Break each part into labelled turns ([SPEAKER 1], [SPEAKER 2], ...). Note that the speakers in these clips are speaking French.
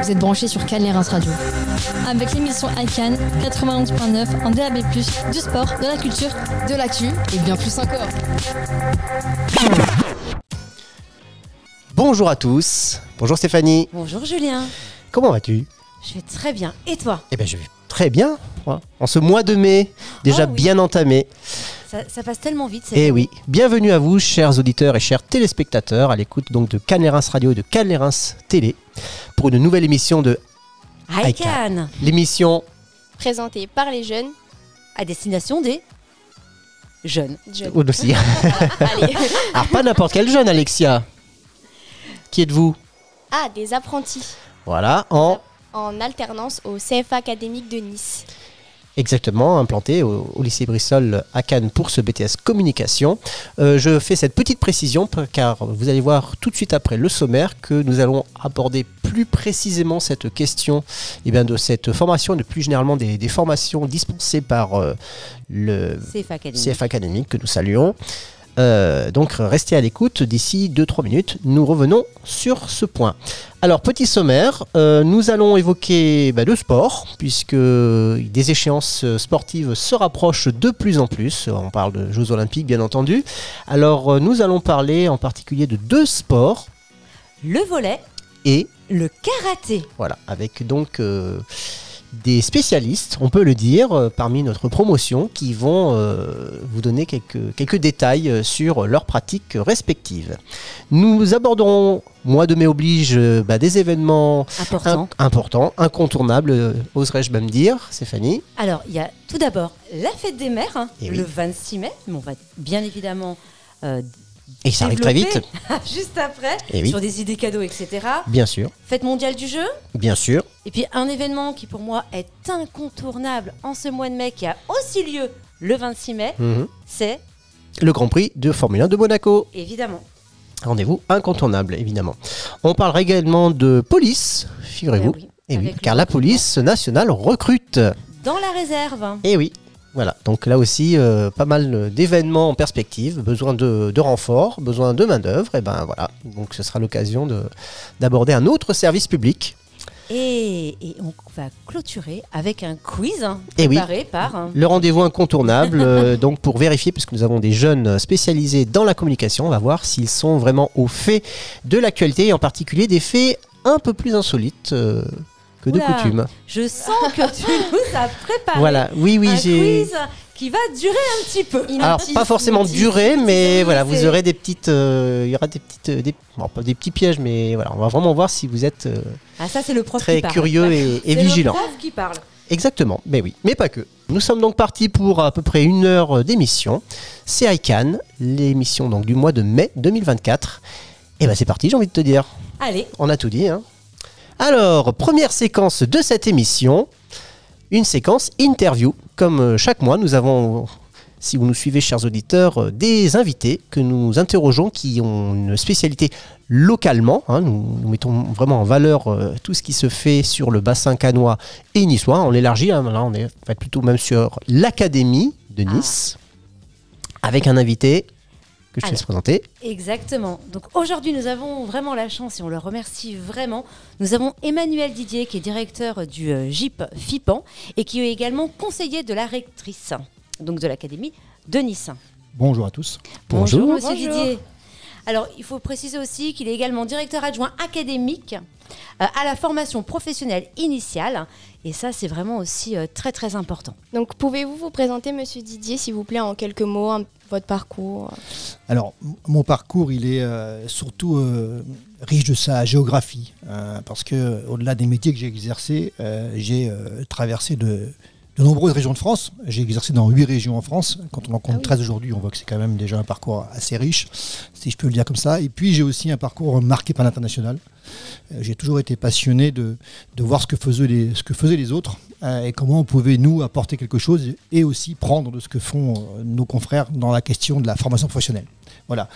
[SPEAKER 1] Vous êtes branchés sur Cannes Radio. Avec l'émission ICANN 91.9 en DAB+, du sport, de la culture, de l'actu et bien plus encore.
[SPEAKER 2] Bonjour à tous. Bonjour Stéphanie.
[SPEAKER 3] Bonjour Julien.
[SPEAKER 2] Comment vas-tu?
[SPEAKER 3] Je vais très bien. Et toi?
[SPEAKER 2] Eh bien, je vais très bien. En ce mois de mai, déjà bien entamé.
[SPEAKER 3] Ça passe tellement vite.
[SPEAKER 2] Et oui, bienvenue à vous, chers auditeurs et chers téléspectateurs, à l'écoute donc de Cannes Radio et de Cannes Télé, pour une nouvelle émission de
[SPEAKER 3] ICANN.
[SPEAKER 2] L'émission
[SPEAKER 4] présentée par les jeunes
[SPEAKER 3] à destination des jeunes.
[SPEAKER 2] Aussi.
[SPEAKER 4] Allez.
[SPEAKER 2] Alors, pas n'importe quel jeune, Alexia. Qui êtes-vous?
[SPEAKER 4] Ah, des apprentis.
[SPEAKER 2] Voilà,
[SPEAKER 4] en alternance au CFA académique de Nice.
[SPEAKER 2] Exactement, implanté au lycée Brissol à Cannes pour ce BTS Communication. Je fais cette petite précision car vous allez voir tout de suite après le sommaire que nous allons aborder plus précisément cette question de cette formation et de plus généralement des formations dispensées par le CFA académique que nous saluons. Donc restez à l'écoute, d'ici 2-3 minutes, nous revenons sur ce point. Alors petit sommaire, nous allons évoquer le sport, puisque des échéances sportives se rapprochent de plus en plus, on parle de Jeux Olympiques bien entendu. Alors nous allons parler en particulier de 2 sports.
[SPEAKER 3] Le volley
[SPEAKER 2] et
[SPEAKER 3] le karaté.
[SPEAKER 2] Voilà, avec donc des spécialistes, on peut le dire, parmi notre promotion, qui vont vous donner quelques détails sur leurs pratiques respectives. Nous aborderons, mois de mai oblige, des événements importants, incontournables, oserais-je même dire, Stéphanie.
[SPEAKER 3] Alors, il y a tout d'abord la fête des mères, le 26 mai, mais on va bien évidemment...
[SPEAKER 2] et ça arrive très vite.
[SPEAKER 3] Juste après,
[SPEAKER 2] oui.
[SPEAKER 3] Sur des idées cadeaux, etc.
[SPEAKER 2] Bien sûr.
[SPEAKER 3] Fête mondiale du jeu.
[SPEAKER 2] Bien sûr.
[SPEAKER 3] Et puis un événement qui pour moi est incontournable en ce mois de mai, qui a aussi lieu le 26 mai, c'est...
[SPEAKER 2] le Grand Prix de Formule 1 de Monaco.
[SPEAKER 3] Évidemment.
[SPEAKER 2] Rendez-vous incontournable, évidemment. On parlera également de police, figurez-vous. Car la police nationale recrute.
[SPEAKER 3] Dans la réserve.
[SPEAKER 2] Et oui. Voilà, donc là aussi, pas mal d'événements en perspective, besoin de renforts, besoin de main-d'œuvre, et voilà. Donc ce sera l'occasion d'aborder un autre service public.
[SPEAKER 3] Et on va clôturer avec un quiz
[SPEAKER 2] préparé
[SPEAKER 3] par...
[SPEAKER 2] Le rendez-vous incontournable, donc pour vérifier, puisque nous avons des jeunes spécialisés dans la communication, on va voir s'ils sont vraiment au fait de l'actualité, et en particulier des faits un peu plus insolites que de coutume.
[SPEAKER 3] Je sens que tu nous as préparé
[SPEAKER 2] un
[SPEAKER 3] quiz qui va durer un petit peu.
[SPEAKER 2] Alors pas forcément durer, mais voilà, vous aurez des petites, il y aura pas des petits pièges, mais voilà, on va vraiment voir si vous êtes
[SPEAKER 3] ça c'est le prof
[SPEAKER 2] très curieux et vigilant.
[SPEAKER 3] C'est le prof qui parle.
[SPEAKER 2] Exactement, mais oui, mais pas que. Nous sommes donc partis pour à peu près 1 heure d'émission. C'est ICANN, l'émission donc du mois de mai 2024. Et c'est parti, j'ai envie de te dire.
[SPEAKER 3] Allez.
[SPEAKER 2] On a tout dit, hein. Alors, première séquence de cette émission, une séquence interview. Comme chaque mois, nous avons, si vous nous suivez, chers auditeurs, des invités que nous interrogeons qui ont une spécialité localement. Nous mettons vraiment en valeur tout ce qui se fait sur le bassin cannois et niçois. On l'élargit, là on est plutôt même sur l'Académie de Nice, avec un invité que je te laisse présenter.
[SPEAKER 3] Exactement. Donc aujourd'hui, nous avons vraiment la chance et on le remercie vraiment. Nous avons Emmanuel Didier qui est directeur du GIP FIPAN et qui est également conseiller de la rectrice donc de l'Académie de Nice.
[SPEAKER 5] Bonjour à tous.
[SPEAKER 3] Bonjour Monsieur Didier. Alors, il faut préciser aussi qu'il est également directeur adjoint académique à la formation professionnelle initiale. Et ça, c'est vraiment aussi très, très important.
[SPEAKER 4] Donc, pouvez-vous vous présenter, Monsieur Didier, s'il vous plaît, en quelques mots, votre parcours?
[SPEAKER 5] Alors, mon parcours, il est surtout riche de sa géographie. Parce qu'au-delà des métiers que j'ai exercés, j'ai traversé de nombreuses régions de France. J'ai exercé dans 8 régions en France. Quand on en compte 13 aujourd'hui, on voit que c'est quand même déjà un parcours assez riche, si je peux le dire comme ça. Et puis j'ai aussi un parcours marqué par l'international. J'ai toujours été passionné de voir ce que faisaient les autres et comment on pouvait nous apporter quelque chose et aussi prendre de ce que font nos confrères dans la question de la formation professionnelle. Voilà.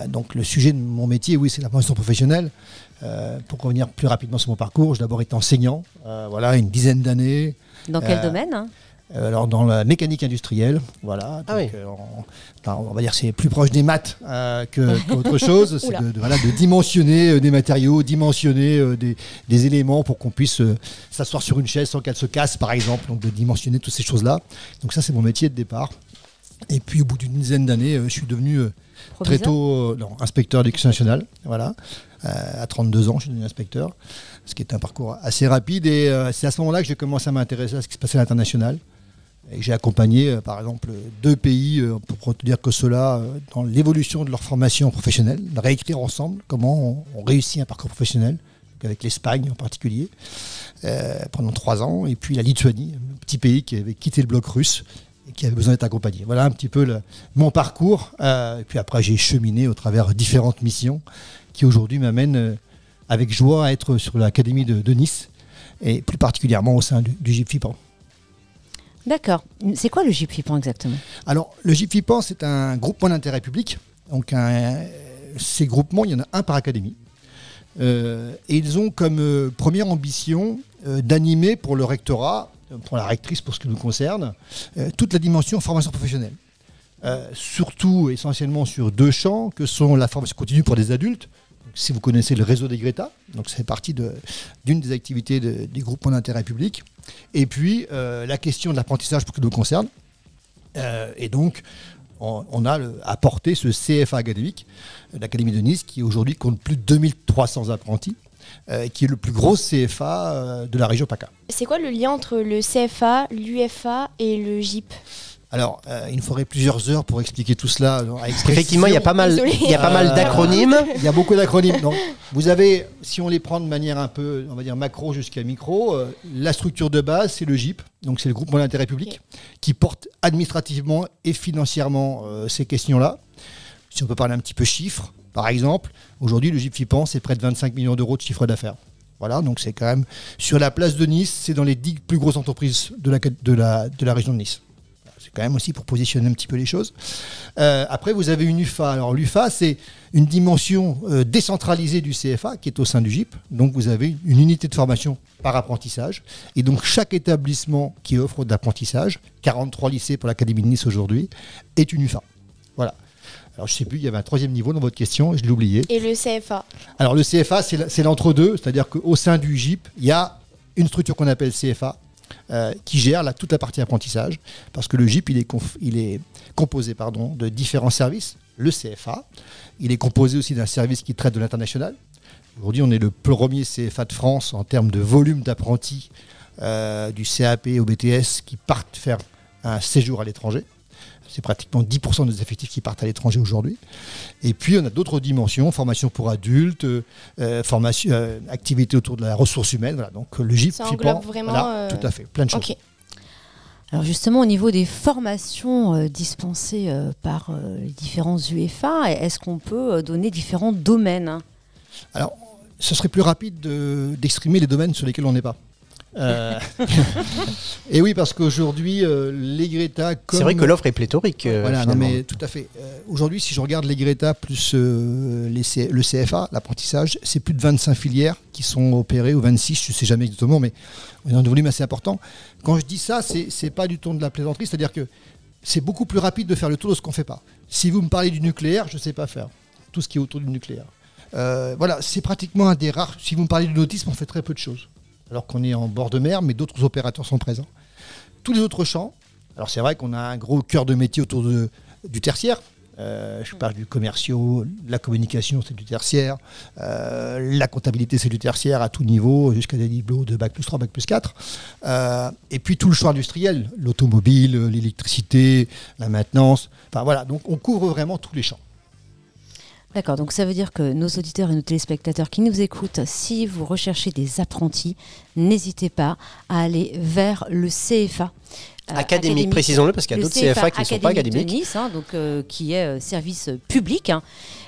[SPEAKER 5] Donc le sujet de mon métier, oui, c'est la formation professionnelle. Pour revenir plus rapidement sur mon parcours, j'ai d'abord été enseignant, une dizaine d'années.
[SPEAKER 3] Dans quel domaine
[SPEAKER 5] Alors dans la mécanique industrielle, voilà.
[SPEAKER 2] Ah
[SPEAKER 5] Donc, on va dire que c'est plus proche des maths qu'autre chose. C'est de dimensionner des matériaux, dimensionner des éléments pour qu'on puisse s'asseoir sur une chaise sans qu'elle se casse, par exemple. Donc de dimensionner toutes ces choses-là. Donc ça, c'est mon métier de départ. Et puis au bout d'une dizaine d'années, je suis devenu très tôt inspecteur d'éducation nationale. Voilà. À 32 ans, je suis devenu inspecteur, ce qui est un parcours assez rapide. Et c'est à ce moment-là que j'ai commencé à m'intéresser à ce qui se passait à l'international. Et j'ai accompagné, par exemple, 2 pays, pour te dire que ceux-là, dans l'évolution de leur formation professionnelle, de réécrire ensemble comment on réussit un parcours professionnel, avec l'Espagne en particulier, pendant 3 ans. Et puis la Lituanie, un petit pays qui avait quitté le bloc russe et qui avait besoin d'être accompagné. Voilà un petit peu mon parcours. Et puis après, j'ai cheminé au travers différentes missions qui aujourd'hui m'amènent avec joie à être sur l'Académie de Nice et plus particulièrement au sein du GIP FIPAN.
[SPEAKER 3] D'accord. C'est quoi le GIP FIPAN exactement?
[SPEAKER 5] Alors, le GIP FIPAN, c'est un groupement d'intérêt public. Donc, ces groupements, il y en a un par académie. Et ils ont comme première ambition d'animer pour le rectorat, pour la rectrice pour ce qui nous concerne, toute la dimension formation professionnelle. Surtout, essentiellement sur 2 champs, que sont la formation continue pour des adultes. Donc, si vous connaissez le réseau des Greta, donc c'est partie d'une des activités des groupements d'intérêt public. Et puis, la question de l'apprentissage pour ce qui nous concerne. Et donc, on a apporté ce CFA académique, l'Académie de Nice, qui aujourd'hui compte plus de 2300 apprentis, qui est le plus gros CFA de la région PACA.
[SPEAKER 4] C'est quoi le lien entre le CFA, l'UFA et le GIP?
[SPEAKER 5] Alors, il nous faudrait plusieurs heures pour expliquer tout cela.
[SPEAKER 2] Effectivement, il y a pas mal d'acronymes.
[SPEAKER 5] Il y a beaucoup d'acronymes. Donc, vous avez, si on les prend de manière un peu, on va dire macro jusqu'à micro, la structure de base, c'est le GIP. Donc, c'est le groupement d'intérêt public qui porte administrativement et financièrement ces questions-là. Si on peut parler un petit peu chiffres, par exemple, aujourd'hui, le GIP FIPAN, c'est près de 25 millions d'euros de chiffre d'affaires. Voilà, donc c'est quand même, sur la place de Nice, c'est dans les 10 plus grosses entreprises de la région de Nice. C'est quand même aussi pour positionner un petit peu les choses. Après, vous avez une UFA. Alors, l'UFA, c'est une dimension décentralisée du CFA qui est au sein du GIP. Donc, vous avez une unité de formation par apprentissage. Et donc, chaque établissement qui offre d'apprentissage, 43 lycées pour l'Académie de Nice aujourd'hui, est une UFA. Voilà. Alors, je ne sais plus, il y avait un 3e niveau dans votre question, je l'ai oublié.
[SPEAKER 4] Et le CFA?
[SPEAKER 5] Alors, le CFA, c'est l'entre-deux. C'est-à-dire qu'au sein du GIP, il y a une structure qu'on appelle CFA, qui gère toute la partie apprentissage, parce que le GIP, il est composé de différents services. Le CFA, il est composé aussi d'un service qui traite de l'international. Aujourd'hui, on est le premier CFA de France en termes de volume d'apprentis du CAP au BTS qui partent faire un séjour à l'étranger. C'est pratiquement 10% des effectifs qui partent à l'étranger aujourd'hui. Et puis, on a d'autres dimensions, formation pour adultes, activité autour de la ressource humaine. Voilà. Donc, le GIP,
[SPEAKER 4] ça
[SPEAKER 5] FIPAN,
[SPEAKER 4] englobe vraiment...
[SPEAKER 5] voilà, tout à fait, plein de choses.
[SPEAKER 4] Okay.
[SPEAKER 3] Alors justement, au niveau des formations dispensées par les différents UFA, est-ce qu'on peut donner différents domaines?
[SPEAKER 5] Alors, ce serait plus rapide d'exprimer les domaines sur lesquels on n'est pas. Et oui, parce qu'aujourd'hui, les Greta...
[SPEAKER 2] C'est vrai que l'offre est pléthorique.
[SPEAKER 5] Voilà, non, mais tout à fait. Aujourd'hui, si je regarde les Greta plus le CFA, l'apprentissage, c'est plus de 25 filières qui sont opérées, ou 26, je ne sais jamais exactement, mais on a un volume assez important. Quand je dis ça, c'est pas du ton de la plaisanterie, c'est-à-dire que c'est beaucoup plus rapide de faire le tour de ce qu'on ne fait pas. Si vous me parlez du nucléaire, je ne sais pas faire tout ce qui est autour du nucléaire. Voilà, c'est pratiquement un des rares... Si vous me parlez du nautisme, on fait très peu de choses. Alors qu'on est en bord de mer, mais d'autres opérateurs sont présents. Tous les autres champs, alors c'est vrai qu'on a un gros cœur de métier autour du tertiaire. Je parle du commerciaux, la communication, c'est du tertiaire. La comptabilité, c'est du tertiaire à tout niveau, jusqu'à des niveaux de Bac plus 3, Bac plus 4. Et puis tout le champ industriel, l'automobile, l'électricité, la maintenance. Enfin voilà, donc on couvre vraiment tous les champs.
[SPEAKER 3] D'accord, donc ça veut dire que nos auditeurs et nos téléspectateurs qui nous écoutent, si vous recherchez des apprentis, n'hésitez pas à aller vers le CFA.
[SPEAKER 2] Académique, précisons-le, parce qu'il y a d'autres CFA qui ne sont pas académiques.
[SPEAKER 3] De Nice, qui est service public.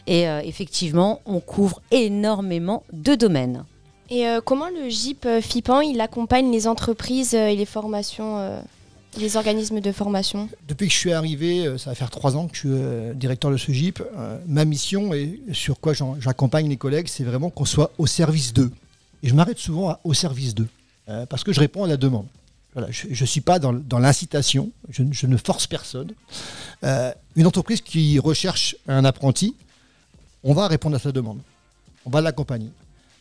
[SPEAKER 3] Et effectivement, on couvre énormément de domaines.
[SPEAKER 4] Et comment le GIP FIPAN, il accompagne les entreprises et les formations les organismes de formation? Depuis
[SPEAKER 5] que je suis arrivé, ça va faire 3 ans que je suis directeur de ce GIP, ma mission et sur quoi j'accompagne les collègues, c'est vraiment qu'on soit au service d'eux. Et je m'arrête souvent au service d'eux, parce que je réponds à la demande. Voilà, je ne suis pas dans l'incitation, je ne force personne. Une entreprise qui recherche un apprenti, on va répondre à sa demande. On va l'accompagner.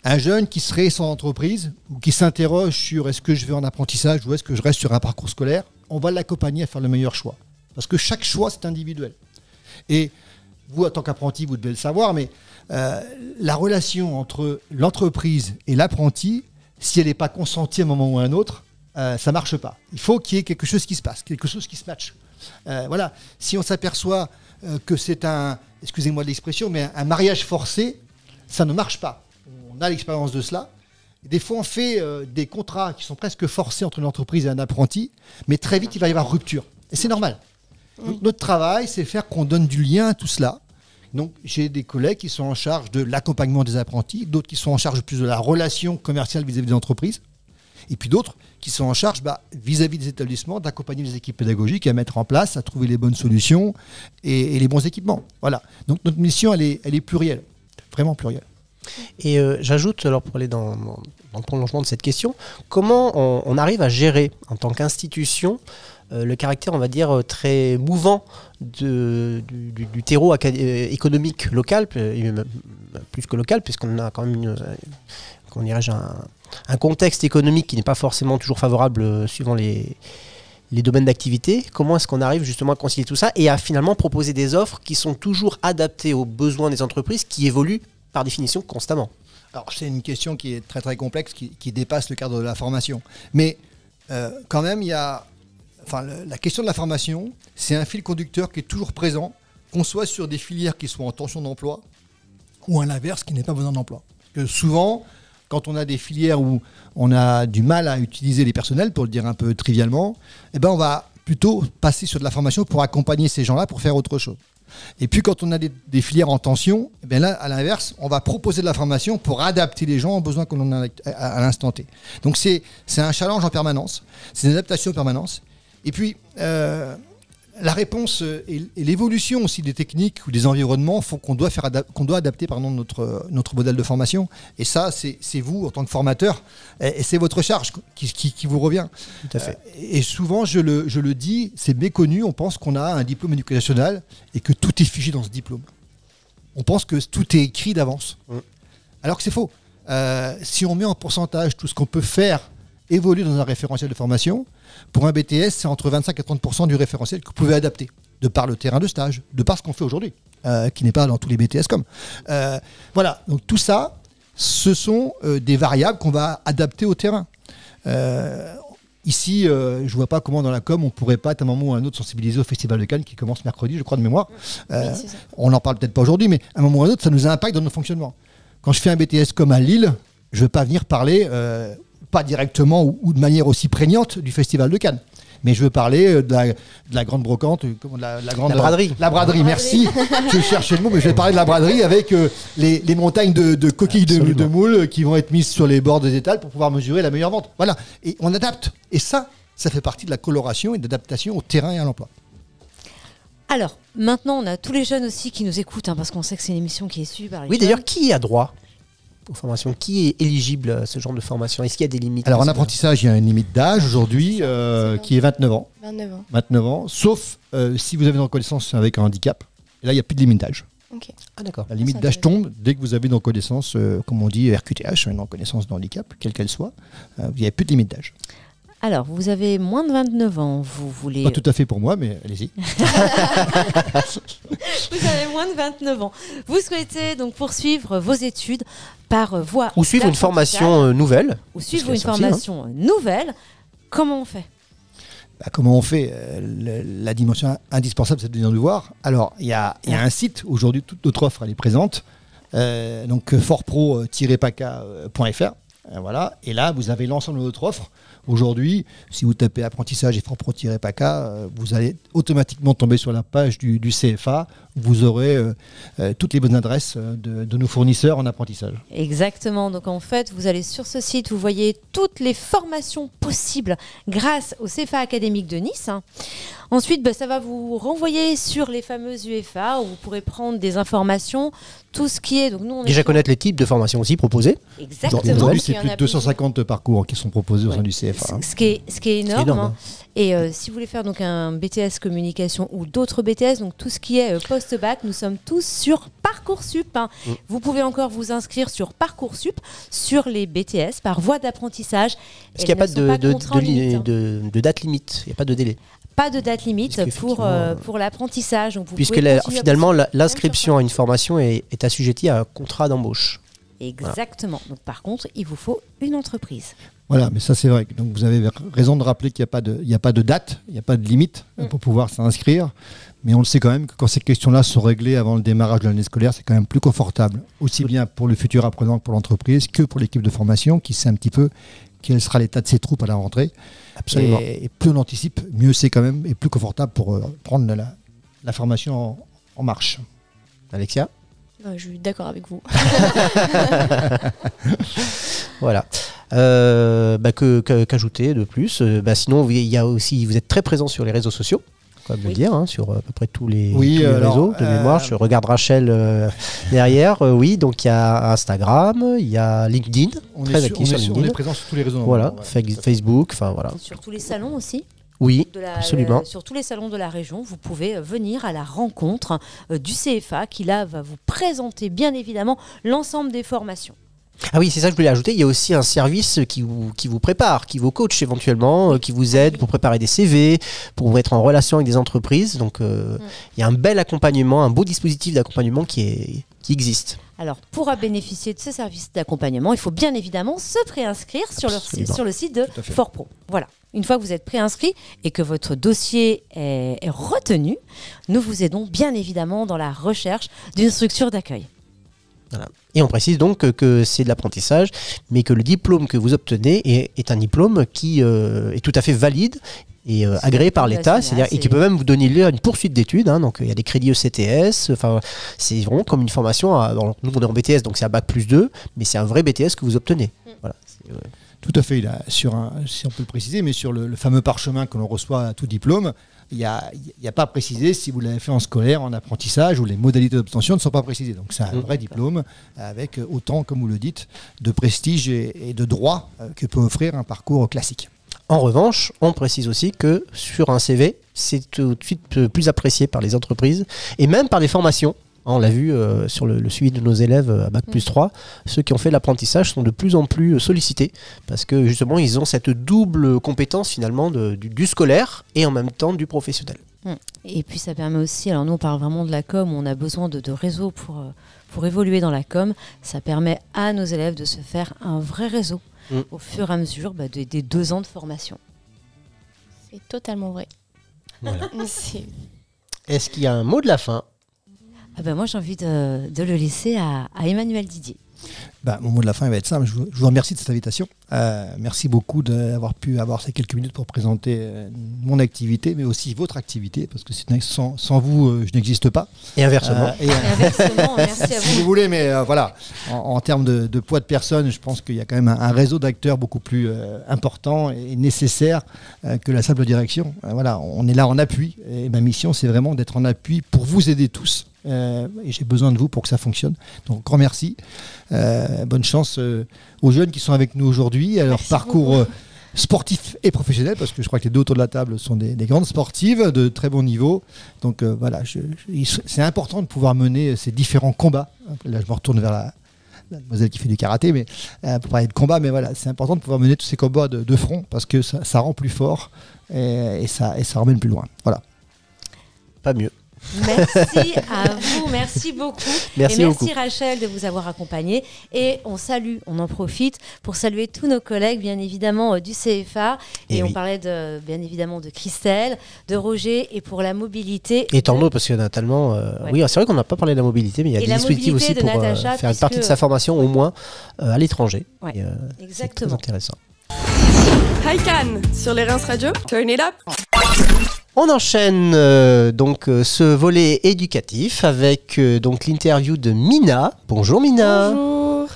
[SPEAKER 5] Un jeune qui serait sans entreprise ou qui s'interroge sur est-ce que je vais en apprentissage ou est-ce que je reste sur un parcours scolaire, on va l'accompagner à faire le meilleur choix. Parce que chaque choix, c'est individuel. Et vous, en tant qu'apprenti, vous devez le savoir, mais la relation entre l'entreprise et l'apprenti, si elle n'est pas consentie à un moment ou à un autre, ça ne marche pas. Il faut qu'il y ait quelque chose qui se passe, quelque chose qui se matche. Voilà. Si on s'aperçoit que c'est excusez-moi de l'expression, mais un mariage forcé, ça ne marche pas. On a l'expérience de cela. Des fois, on fait des contrats qui sont presque forcés entre une entreprise et un apprenti, mais très vite, il va y avoir rupture. Et c'est normal. Donc, notre travail, c'est faire qu'on donne du lien à tout cela. Donc, j'ai des collègues qui sont en charge de l'accompagnement des apprentis, d'autres qui sont en charge plus de la relation commerciale vis-à-vis des entreprises, et puis d'autres qui sont en charge vis-à-vis des établissements d'accompagner les équipes pédagogiques à mettre en place, à trouver les bonnes solutions et les bons équipements. Voilà. Donc, notre mission, elle est plurielle, vraiment plurielle.
[SPEAKER 2] Et j'ajoute, alors pour aller dans le prolongement de cette question, comment on arrive à gérer en tant qu'institution le caractère, on va dire, très mouvant du terreau économique local, et même plus que local, puisqu'on a quand même un contexte économique qui n'est pas forcément toujours favorable suivant les domaines d'activité. Comment est-ce qu'on arrive justement à concilier tout ça et à finalement proposer des offres qui sont toujours adaptées aux besoins des entreprises qui évoluent par définition constamment?
[SPEAKER 5] Alors c'est une question qui est très très complexe, qui dépasse le cadre de la formation. Mais quand même, la question de la formation, c'est un fil conducteur qui est toujours présent, qu'on soit sur des filières qui sont en tension d'emploi ou à l'inverse, qui n'est pas besoin d'emploi. Parce que souvent, quand on a des filières où on a du mal à utiliser les personnels, pour le dire un peu trivialement, on va plutôt passer sur de la formation pour accompagner ces gens-là pour faire autre chose. Et puis quand on a des filières en tension, là, à l'inverse, on va proposer de la formation pour adapter les gens aux besoins que l'on a à l'instant T. Donc c'est un challenge en permanence, c'est une adaptation en permanence. Et puis la réponse et l'évolution aussi des techniques ou des environnements font qu'on doit adapter notre modèle de formation. Et ça, c'est vous, en tant que formateur, et c'est votre charge qui vous revient.
[SPEAKER 2] Tout à fait.
[SPEAKER 5] Et souvent, je le dis, c'est méconnu, on pense qu'on a un diplôme éducation nationale et que tout est figé dans ce diplôme. On pense que tout est écrit d'avance. Alors que c'est faux. Si on met en pourcentage tout ce qu'on peut faire évoluer dans un référentiel de formation, pour un BTS, c'est entre 25 et 30% du référentiel que vous pouvez adapter, de par le terrain de stage, de par ce qu'on fait aujourd'hui, qui n'est pas dans tous les BTS comme. Voilà, donc tout ça, ce sont des variables qu'on va adapter au terrain. Ici, je ne vois pas comment dans la com, on ne pourrait pas, à un moment ou à un autre, sensibiliser au Festival de Cannes qui commence mercredi, je crois, de mémoire. On n'en parle peut-être pas aujourd'hui, mais à un moment ou à un autre, ça nous impacte dans notre fonctionnement. Quand je fais un BTS comme à Lille, je ne vais pas venir parler... pas directement ou de manière aussi prégnante du Festival de Cannes. Mais je veux parler de la grande brocante, la
[SPEAKER 2] braderie.
[SPEAKER 5] La braderie, merci. Je cherchais le mot, mais je vais parler de la braderie avec les montagnes de coquilles de moules qui vont être mises sur les bords des étals pour pouvoir mesurer la meilleure vente. Voilà. Et on adapte. Et ça fait partie de la coloration et de l'adaptation au terrain et à l'emploi.
[SPEAKER 3] Alors, maintenant, on a tous les jeunes aussi qui nous écoutent, parce qu'on sait que c'est une émission qui est suivie par les jeunes.
[SPEAKER 2] D'ailleurs, qui a droit aux formations? Qui est éligible à ce genre de formation? Est-ce qu'il y a des limites?
[SPEAKER 5] Alors en apprentissage, il y a une limite d'âge aujourd'hui qui est 29 ans. 29 ans, sauf si vous avez une reconnaissance avec un handicap. Et là, il n'y a plus de limite d'âge.
[SPEAKER 4] Okay.
[SPEAKER 2] Ah d'accord.
[SPEAKER 5] La limite d'âge tombe dès que vous avez une reconnaissance, comme on dit RQTH, une reconnaissance de handicap, quelle qu'elle soit. Il n'y a plus de limite d'âge.
[SPEAKER 3] Alors, vous avez moins de 29 ans, vous voulez...
[SPEAKER 5] Pas tout à fait pour moi, mais allez-y.
[SPEAKER 3] Vous avez moins de 29 ans. Vous souhaitez donc poursuivre vos études par voie...
[SPEAKER 2] Ou suivre une formation nouvelle.
[SPEAKER 3] Ou suivre une formation nouvelle. Comment on fait?
[SPEAKER 5] Comment on fait? La dimension indispensable, c'est de venir nous voir. Alors, il y a un site, aujourd'hui, toute notre offre, elle est présente. Donc, fortpro-paca.fr. Voilà. Et là, vous avez l'ensemble de notre offre. Aujourd'hui, si vous tapez apprentissage et fortpro-paca, vous allez automatiquement tomber sur la page du CFA. Vous aurez toutes les bonnes adresses de nos fournisseurs en apprentissage.
[SPEAKER 3] Exactement. Donc en fait, vous allez sur ce site, vous voyez toutes les formations possibles grâce au CFA académique de Nice. Ensuite, ça va vous renvoyer sur les fameuses UFA où vous pourrez prendre des informations, tout ce qui est. Donc nous, on
[SPEAKER 2] Déjà connaître les types de formations aussi proposées.
[SPEAKER 3] Exactement.
[SPEAKER 5] Aujourd'hui,
[SPEAKER 4] Il
[SPEAKER 5] c'est
[SPEAKER 4] y en
[SPEAKER 5] plus de
[SPEAKER 4] a
[SPEAKER 5] 250 parcours qui sont proposés au sein du CFA.
[SPEAKER 3] Ce qui est énorme.
[SPEAKER 2] énorme,
[SPEAKER 3] hein. Et si vous voulez faire donc un BTS communication ou d'autres BTS, donc tout ce qui est post-bac, nous sommes tous sur Parcoursup. Hein. Vous pouvez encore vous inscrire sur Parcoursup sur les BTS par voie d'apprentissage.
[SPEAKER 2] Parce qu'il n'y a pas
[SPEAKER 3] de
[SPEAKER 2] de date limite, il n'y a pas de délai.
[SPEAKER 3] Pas de date limite
[SPEAKER 2] Parce
[SPEAKER 3] pour l'apprentissage. Donc vous
[SPEAKER 2] Puisque
[SPEAKER 3] pouvez continuer à
[SPEAKER 2] finalement,
[SPEAKER 3] vous-
[SPEAKER 2] l'inscription à une formation est assujettie à un contrat d'embauche.
[SPEAKER 3] Exactement. Donc par contre, il vous faut une entreprise.
[SPEAKER 5] Voilà, mais ça c'est vrai. Donc vous avez raison de rappeler qu'il n'y a pas de date, il n'y a pas de limite pour pouvoir s'inscrire. Mais on le sait quand même que quand ces questions-là sont réglées avant le démarrage de l'année scolaire, c'est quand même plus confortable, aussi bien pour le futur apprenant que pour l'entreprise, que pour l'équipe de formation qui sait un petit peu quel sera l'état de ses troupes à la rentrée.
[SPEAKER 2] Absolument.
[SPEAKER 5] Et plus on anticipe, mieux c'est quand même et plus confortable pour prendre la formation en marche.
[SPEAKER 2] Alexia?
[SPEAKER 4] Je suis d'accord avec vous.
[SPEAKER 2] Voilà. Qu'ajouter de plus sinon, il y a aussi, vous êtes très présent sur les réseaux sociaux, quand même le dire, hein, sur à peu près tous les réseaux de mémoire. Je regarde Rachel derrière. Oui, donc il y a Instagram, il y a LinkedIn, très actif sur
[SPEAKER 5] on
[SPEAKER 2] LinkedIn.
[SPEAKER 5] est présent sur tous les réseaux.
[SPEAKER 2] Voilà,
[SPEAKER 5] Tout à fait.
[SPEAKER 2] Facebook, enfin voilà.
[SPEAKER 3] Sur tous les salons aussi.
[SPEAKER 2] Oui, absolument.
[SPEAKER 3] Sur tous les salons de la région, vous pouvez venir à la rencontre du CFA qui là va vous présenter bien évidemment l'ensemble des formations.
[SPEAKER 2] Ah oui, c'est ça que je voulais ajouter. Il y a aussi un service qui vous prépare, qui vous coach éventuellement, qui vous aide pour préparer des CV, pour être en relation avec des entreprises. Donc il y a un bel accompagnement, un beau dispositif d'accompagnement qui existe.
[SPEAKER 3] Alors, pour bénéficier de ce service d'accompagnement, il faut bien évidemment se préinscrire sur le site de FortPro. Voilà. Une fois que vous êtes préinscrit et que votre dossier est retenu, nous vous aidons bien évidemment dans la recherche d'une structure d'accueil.
[SPEAKER 2] Voilà. Et on précise donc que c'est de l'apprentissage, mais que le diplôme que vous obtenez est un diplôme qui est tout à fait valide et agréé par l'État, c'est-à-dire et qui peut même vous donner lieu à une poursuite d'études. Hein, donc il y a des crédits ECTS. Enfin, c'est vraiment comme une formation. Nous on est en BTS, donc c'est à bac+2, mais c'est un vrai BTS que vous obtenez. Voilà.
[SPEAKER 5] Tout à fait. Si on peut le préciser, mais sur le fameux parchemin que l'on reçoit à tout diplôme, il n'y a pas précisé si vous l'avez fait en scolaire, en apprentissage, ou les modalités d'obtention ne sont pas précisées. Donc c'est un vrai diplôme avec autant, comme vous le dites, de prestige et de droit que peut offrir un parcours classique.
[SPEAKER 2] En revanche, on précise aussi que sur un CV, c'est tout de suite plus apprécié par les entreprises et même par les formations. On l'a vu sur le suivi de nos élèves à bac+3, ceux qui ont fait l'apprentissage sont de plus en plus sollicités parce que justement ils ont cette double compétence finalement du scolaire et en même temps du professionnel.
[SPEAKER 3] Et puis ça permet aussi, alors nous on parle vraiment de la com, où on a besoin de réseaux pour évoluer dans la com, ça permet à nos élèves de se faire un vrai réseau au fur et à mesure des 2 ans de formation.
[SPEAKER 4] C'est totalement vrai.
[SPEAKER 2] Voilà.
[SPEAKER 4] C'est-
[SPEAKER 2] Est-ce qu'il y a un mot de la fin ?
[SPEAKER 3] Moi j'ai envie de le laisser à Emmanuel Didier.
[SPEAKER 5] Mon mot de la fin il va être simple. Je vous remercie de cette invitation. Merci beaucoup d'avoir pu avoir ces quelques minutes pour présenter mon activité, mais aussi votre activité, parce que sans vous, je n'existe pas.
[SPEAKER 2] Et inversement.
[SPEAKER 3] Inversement, merci à
[SPEAKER 5] Si vous
[SPEAKER 3] vous.
[SPEAKER 5] voulez, mais voilà, en termes de poids de personnes, je pense qu'il y a quand même un réseau d'acteurs beaucoup plus important et nécessaire que la simple direction. Voilà, on est là en appui, et ma mission, c'est vraiment d'être en appui pour vous aider tous. Et j'ai besoin de vous pour que ça fonctionne. Donc, grand merci. Bonne chance aux jeunes qui sont avec nous aujourd'hui, à leur
[SPEAKER 4] Merci
[SPEAKER 5] parcours sportif et professionnel, parce que je crois que les deux autour de la table sont des grandes sportives de très bon niveau. Donc voilà, c'est important de pouvoir mener ces différents combats. Là, je me retourne vers la demoiselle qui fait du karaté, mais pour parler de combat, mais voilà, c'est important de pouvoir mener tous ces combats de front, parce que ça rend plus fort et ça emmène plus loin. Voilà.
[SPEAKER 2] Pas mieux.
[SPEAKER 3] Merci à vous, merci beaucoup.
[SPEAKER 2] Merci
[SPEAKER 3] et
[SPEAKER 2] beaucoup.
[SPEAKER 3] merci Rachel de vous avoir accompagné. Et on en profite pour saluer tous nos collègues, bien évidemment, du CFA. Et on
[SPEAKER 2] oui.
[SPEAKER 3] parlait bien évidemment de Christelle, de Roger et pour la mobilité.
[SPEAKER 2] Et tant d'autres, parce qu'il y en a tellement. Oui, c'est vrai qu'on n'a pas parlé de la mobilité, mais il y a
[SPEAKER 3] Et
[SPEAKER 2] des
[SPEAKER 3] la
[SPEAKER 2] dispositifs aussi
[SPEAKER 3] mobilité de
[SPEAKER 2] pour
[SPEAKER 3] Natacha,
[SPEAKER 2] faire une partie de
[SPEAKER 3] puisque-
[SPEAKER 2] sa formation, au moins, à l'étranger.
[SPEAKER 3] Ouais,
[SPEAKER 2] Et, c'est
[SPEAKER 3] exactement.
[SPEAKER 2] très intéressant.
[SPEAKER 6] Hi Cannes sur les Reims Radio, turn it up.
[SPEAKER 2] On enchaîne ce volet éducatif avec donc l'interview de Mina. Bonjour Mina.
[SPEAKER 6] Bonjour.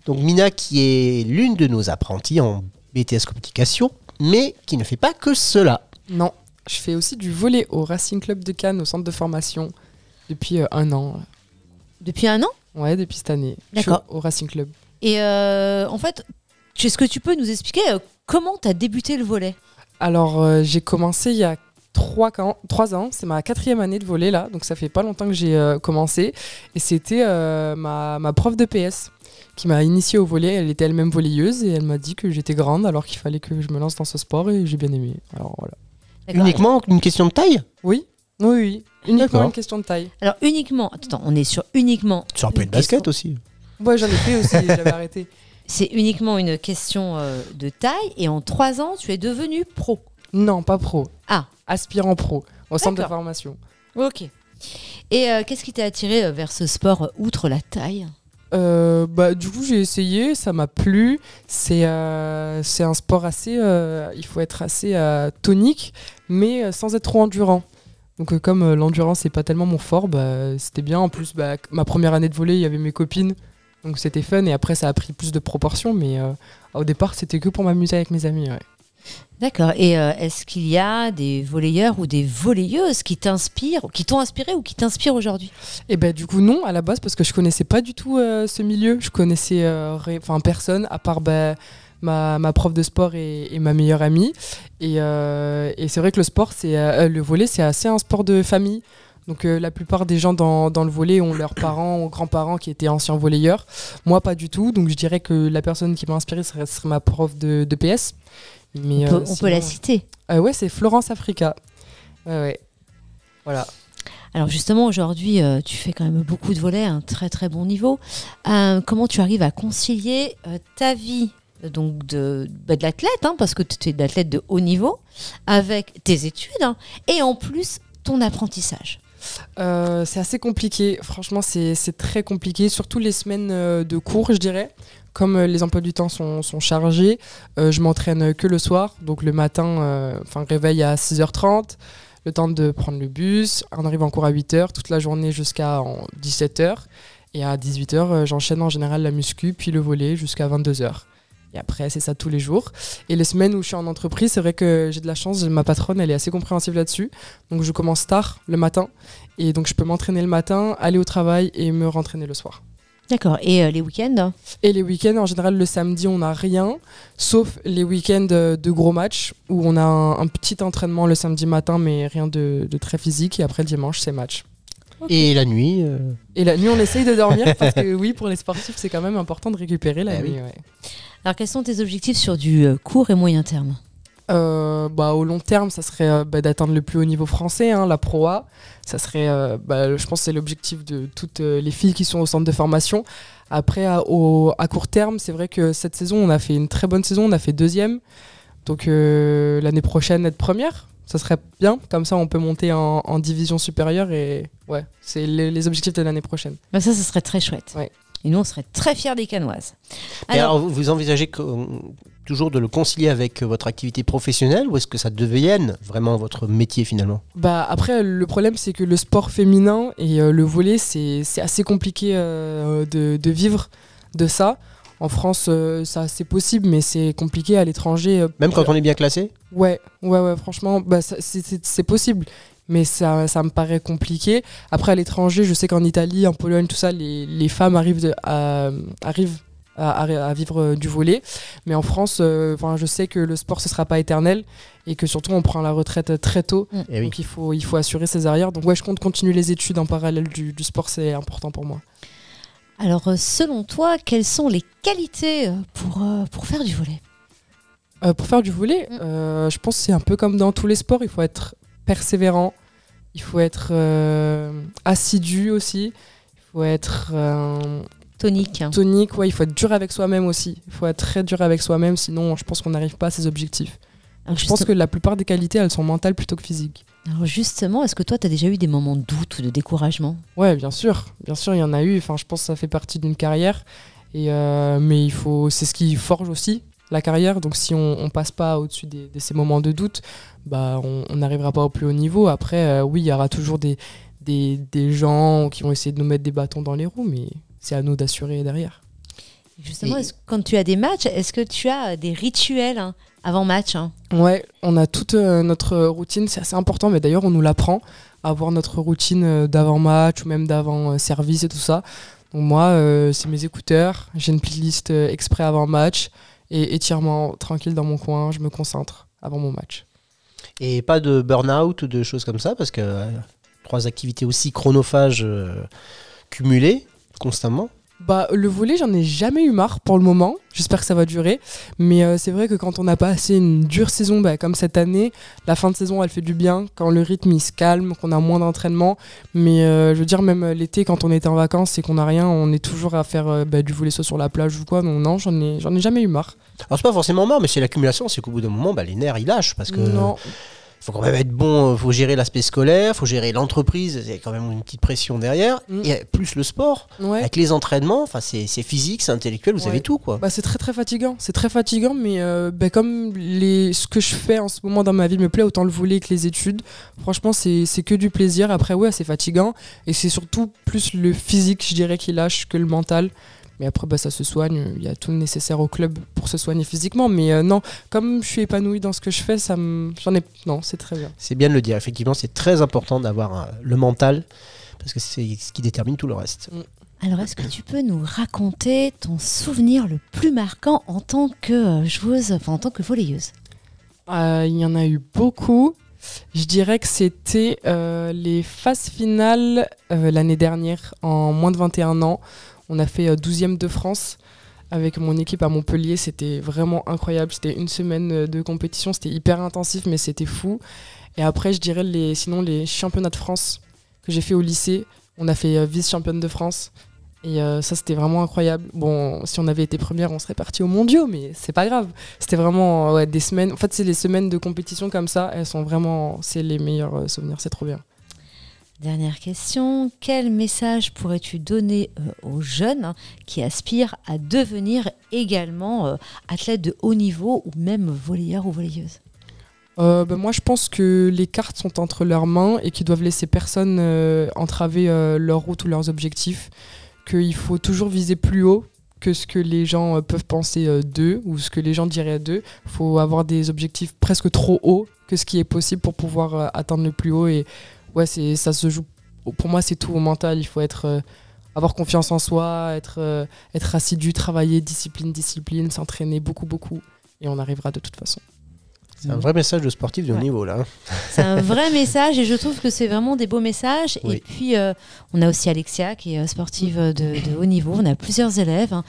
[SPEAKER 2] Donc Mina qui est l'une de nos apprentis en BTS communication, mais qui ne fait pas que cela.
[SPEAKER 6] Non, Je fais aussi du volley au Racing Club de Cannes, au centre de formation, depuis 1 an.
[SPEAKER 3] Depuis 1 an?
[SPEAKER 6] Ouais, depuis cette année.
[SPEAKER 3] D'accord.
[SPEAKER 6] Je suis au Racing Club.
[SPEAKER 3] Et en fait, est-ce que tu peux nous expliquer comment tu as débuté le volley?
[SPEAKER 6] Alors, j'ai commencé il y a 3 ans. C'est ma 4e année de volley, là. Donc, ça fait pas longtemps que j'ai commencé. Et c'était ma prof de PS qui m'a initiée au volley. Elle était elle-même volleyeuse et elle m'a dit que j'étais grande alors qu'il fallait que je me lance dans ce sport et j'ai bien aimé. Alors, voilà.
[SPEAKER 3] D'accord.
[SPEAKER 2] Uniquement une question de taille?
[SPEAKER 6] Oui. Uniquement
[SPEAKER 2] D'accord.
[SPEAKER 6] une question de taille.
[SPEAKER 3] Alors uniquement, attends, on est sur uniquement.
[SPEAKER 2] Tu aurais pu le basket aussi.
[SPEAKER 6] Ouais, j'en ai fait aussi, j'avais arrêté.
[SPEAKER 3] C'est uniquement une question de taille et en 3 ans, tu es devenu pro.
[SPEAKER 6] Non, pas pro.
[SPEAKER 3] Ah.
[SPEAKER 6] Aspirant pro, au centre de
[SPEAKER 3] D'accord.
[SPEAKER 6] formation.
[SPEAKER 3] Ok. Et qu'est-ce qui t'a attiré vers ce sport outre la taille?
[SPEAKER 6] Du coup, j'ai essayé, ça m'a plu. C'est un sport assez. Il faut être assez tonique, mais sans être trop endurant. Donc, comme l'endurance, c'est pas tellement mon fort, c'était bien. En plus, ma première année de volley, il y avait mes copines. Donc, c'était fun. Et après, ça a pris plus de proportions. Mais au départ, c'était que pour m'amuser avec mes amis. Ouais.
[SPEAKER 3] D'accord. Et est-ce qu'il y a des volleyeurs ou des volleyeuses qui t'inspirent, qui t'ont inspiré ou qui t'inspirent aujourd'hui?
[SPEAKER 6] Et du coup, non, à la base, parce que je connaissais pas du tout ce milieu. Je connaissais personne, à part ma prof de sport et ma meilleure amie. Et c'est vrai que le volley, c'est assez un sport de famille. Donc la plupart des gens dans le volley ont leurs parents ou grands-parents qui étaient anciens volleyeurs. Moi, pas du tout. Donc je dirais que la personne qui m'a inspiré serait ma prof de PS. Mais,
[SPEAKER 3] On peut la citer.
[SPEAKER 6] Ouais, c'est Florence Africa. Ouais. Voilà.
[SPEAKER 3] Alors justement, aujourd'hui, tu fais quand même beaucoup de volley, un très très bon niveau. Comment tu arrives à concilier ta vie donc de l'athlète, parce que tu es d'athlète de haut niveau, avec tes études et en plus ton apprentissage?
[SPEAKER 6] C'est assez compliqué. Franchement, c'est très compliqué, surtout les semaines de cours, je dirais. Comme les emplois du temps sont chargés, je m'entraîne que le soir. Donc le matin, réveil à 6h30, le temps de prendre le bus. On arrive en cours à 8h, toute la journée jusqu'à 17h. Et à 18h, j'enchaîne en général la muscu, puis le volley jusqu'à 22h. Et après, c'est ça tous les jours. Et les semaines où je suis en entreprise, c'est vrai que j'ai de la chance. Ma patronne, elle est assez compréhensive là-dessus. Donc je commence tard le matin. Et donc je peux m'entraîner le matin, aller au travail et me rentraîner le soir.
[SPEAKER 3] D'accord. Et les week-ends?
[SPEAKER 6] Et les week-ends, en général, le samedi, on n'a rien, sauf les week-ends de gros matchs, où on a un petit entraînement le samedi matin, mais rien de très physique. Et après, le dimanche, c'est match.
[SPEAKER 2] Et la nuit
[SPEAKER 6] Et la nuit, on essaye de dormir, parce que oui, pour les sportifs, c'est quand même important de récupérer la nuit.
[SPEAKER 2] Oui.
[SPEAKER 6] Ouais.
[SPEAKER 3] Alors, quels sont tes objectifs sur du court et moyen terme?
[SPEAKER 6] Au long terme, ça serait d'atteindre le plus haut niveau français, la Pro A. Ça serait, je pense que c'est l'objectif de toutes les filles qui sont au centre de formation. Après, à court terme, c'est vrai que cette saison, on a fait une très bonne saison, on a fait 2e. Donc l'année prochaine, être première, ça serait bien. Comme ça, on peut monter en division supérieure. Et ouais, c'est les objectifs de l'année prochaine.
[SPEAKER 3] Ça serait très chouette.
[SPEAKER 6] Ouais.
[SPEAKER 3] Et nous, on serait très fiers des Canoises.
[SPEAKER 2] Alors, vous envisagez toujours de le concilier avec votre activité professionnelle ou est-ce que ça devienne vraiment votre métier finalement?
[SPEAKER 6] Après, le problème, c'est que le sport féminin et le volley, c'est assez compliqué de vivre de ça. En France, ça c'est possible, mais c'est compliqué à l'étranger.
[SPEAKER 2] Même quand on est bien classé?
[SPEAKER 6] Ouais, franchement, c'est possible. Mais ça me paraît compliqué. Après, à l'étranger, je sais qu'en Italie, en Pologne, tout ça, les femmes arrivent à vivre du volley. Mais en France, je sais que le sport, ce ne sera pas éternel et que surtout, on prend la retraite très tôt.
[SPEAKER 2] Et
[SPEAKER 6] donc, il faut assurer ses arrières. Donc, ouais, je compte continuer les études en parallèle du sport. C'est important pour moi.
[SPEAKER 3] Alors, selon toi, quelles sont les qualités pour faire du volley?
[SPEAKER 6] Pour faire du volley, je pense que c'est un peu comme dans tous les sports. Il faut être persévérant. Il faut être assidu aussi. Il faut être
[SPEAKER 3] tonique.
[SPEAKER 6] Tonique, ouais. Il faut être dur avec soi-même aussi. Il faut être très dur avec soi-même, sinon je pense qu'on n'arrive pas à ses objectifs.
[SPEAKER 3] Alors,
[SPEAKER 6] je pense que la plupart des qualités, elles sont mentales plutôt que physiques.
[SPEAKER 3] Alors justement, est-ce que toi, tu as déjà eu des moments de doute ou de découragement?
[SPEAKER 6] Ouais, bien sûr. Bien sûr, il y en a eu. Je pense que ça fait partie d'une carrière. Mais c'est ce qui forge aussi la carrière. Donc si on passe pas au-dessus de ces moments de doute, on n'arrivera pas au plus haut niveau. Après, oui, il y aura toujours des gens qui vont essayer de nous mettre des bâtons dans les roues, mais c'est à nous d'assurer derrière.
[SPEAKER 3] Justement, quand tu as des matchs, est-ce que tu as des rituels avant match
[SPEAKER 6] Ouais, on a toute notre routine, c'est assez important, mais d'ailleurs on nous l'apprend, à avoir notre routine d'avant-match ou même d'avant-service et tout ça. Donc moi, c'est mes écouteurs, j'ai une playlist exprès avant-match et étirement tranquille dans mon coin, je me concentre avant mon match.
[SPEAKER 2] Et pas de burn-out ou de choses comme ça, parce que 3 activités aussi chronophages cumulées constamment.
[SPEAKER 6] Bah, le volley, j'en ai jamais eu marre pour le moment. J'espère que ça va durer. Mais c'est vrai que quand on a passé une dure saison, comme cette année, la fin de saison, elle fait du bien. Quand le rythme, il se calme, qu'on a moins d'entraînement. Mais je veux dire, même l'été, quand on était en vacances et qu'on n'a rien, on est toujours à faire du volley soit sur la plage ou quoi. Donc non, j'en ai jamais eu marre.
[SPEAKER 2] Alors c'est pas forcément marre, mais c'est l'accumulation. C'est qu'au bout d'un moment, les nerfs, ils lâchent. Parce que...
[SPEAKER 6] Non.
[SPEAKER 2] Il faut quand même être bon, il faut gérer l'aspect scolaire, il faut gérer l'entreprise, il y a quand même une petite pression derrière, et plus le sport, avec les entraînements, c'est physique, c'est intellectuel, vous avez tout quoi.
[SPEAKER 6] C'est très fatigant, mais comme ce que je fais en ce moment dans ma vie me plaît, autant le volley que les études, franchement c'est que du plaisir. Après c'est fatigant, et c'est surtout plus le physique je dirais qui lâche que le mental. Mais après, ça se soigne. Il y a tout le nécessaire au club pour se soigner physiquement. Mais non, comme je suis épanouie dans ce que je fais, non, c'est très bien.
[SPEAKER 2] C'est bien de le dire. Effectivement, c'est très important d'avoir le mental parce que c'est ce qui détermine tout le reste.
[SPEAKER 3] Alors, est-ce que tu peux nous raconter ton souvenir le plus marquant en tant que joueuse, en tant que volleyeuse ?
[SPEAKER 6] Il y en a eu beaucoup. Je dirais que c'était les phases finales l'année dernière, en moins de 21 ans. On a fait 12e de France avec mon équipe à Montpellier. C'était vraiment incroyable. C'était une semaine de compétition. C'était hyper intensif, mais c'était fou. Et après, je dirais les championnats de France que j'ai fait au lycée. On a fait vice-championne de France. Et ça, c'était vraiment incroyable. Bon, si on avait été première, on serait parti aux mondiaux, mais c'est pas grave. C'était vraiment des semaines. En fait, c'est les semaines de compétition comme ça. C'est les meilleurs souvenirs. C'est trop bien.
[SPEAKER 3] Dernière question, quel message pourrais-tu donner aux jeunes qui aspirent à devenir également athlètes de haut niveau ou même volleyeurs ou volleyeuses ?
[SPEAKER 6] Moi, je pense que les cartes sont entre leurs mains et qu'ils doivent laisser personne entraver leur route ou leurs objectifs, qu'il faut toujours viser plus haut que ce que les gens peuvent penser d'eux ou ce que les gens diraient d'eux. Il faut avoir des objectifs presque trop hauts que ce qui est possible pour pouvoir atteindre le plus haut. Et ça se joue. Pour moi, c'est tout au mental. Il faut avoir confiance en soi, être assidu, travailler, discipline, s'entraîner beaucoup. Et on arrivera de toute façon.
[SPEAKER 2] C'est un vrai message de sportif de haut niveau, là.
[SPEAKER 3] C'est un vrai message et je trouve que c'est vraiment des beaux messages. Oui. Et puis, on a aussi Alexia qui est sportive de haut niveau. On a plusieurs élèves.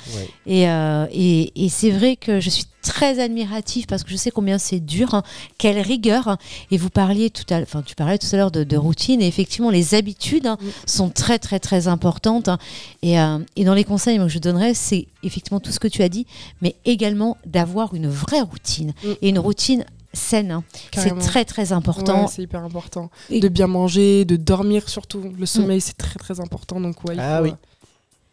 [SPEAKER 3] Oui. Et c'est vrai que je suis très admirative parce que je sais combien c'est dur, quelle rigueur. Et tu parlais tout à l'heure de routine. Et effectivement, les habitudes sont très, très, très importantes. Et dans les conseils que je donnerais, c'est effectivement tout ce que tu as dit, mais également d'avoir une vraie routine. Et une routine saine. C'est très très important.
[SPEAKER 6] C'est hyper important. De bien manger, de dormir surtout. Le sommeil, c'est très très important. Donc il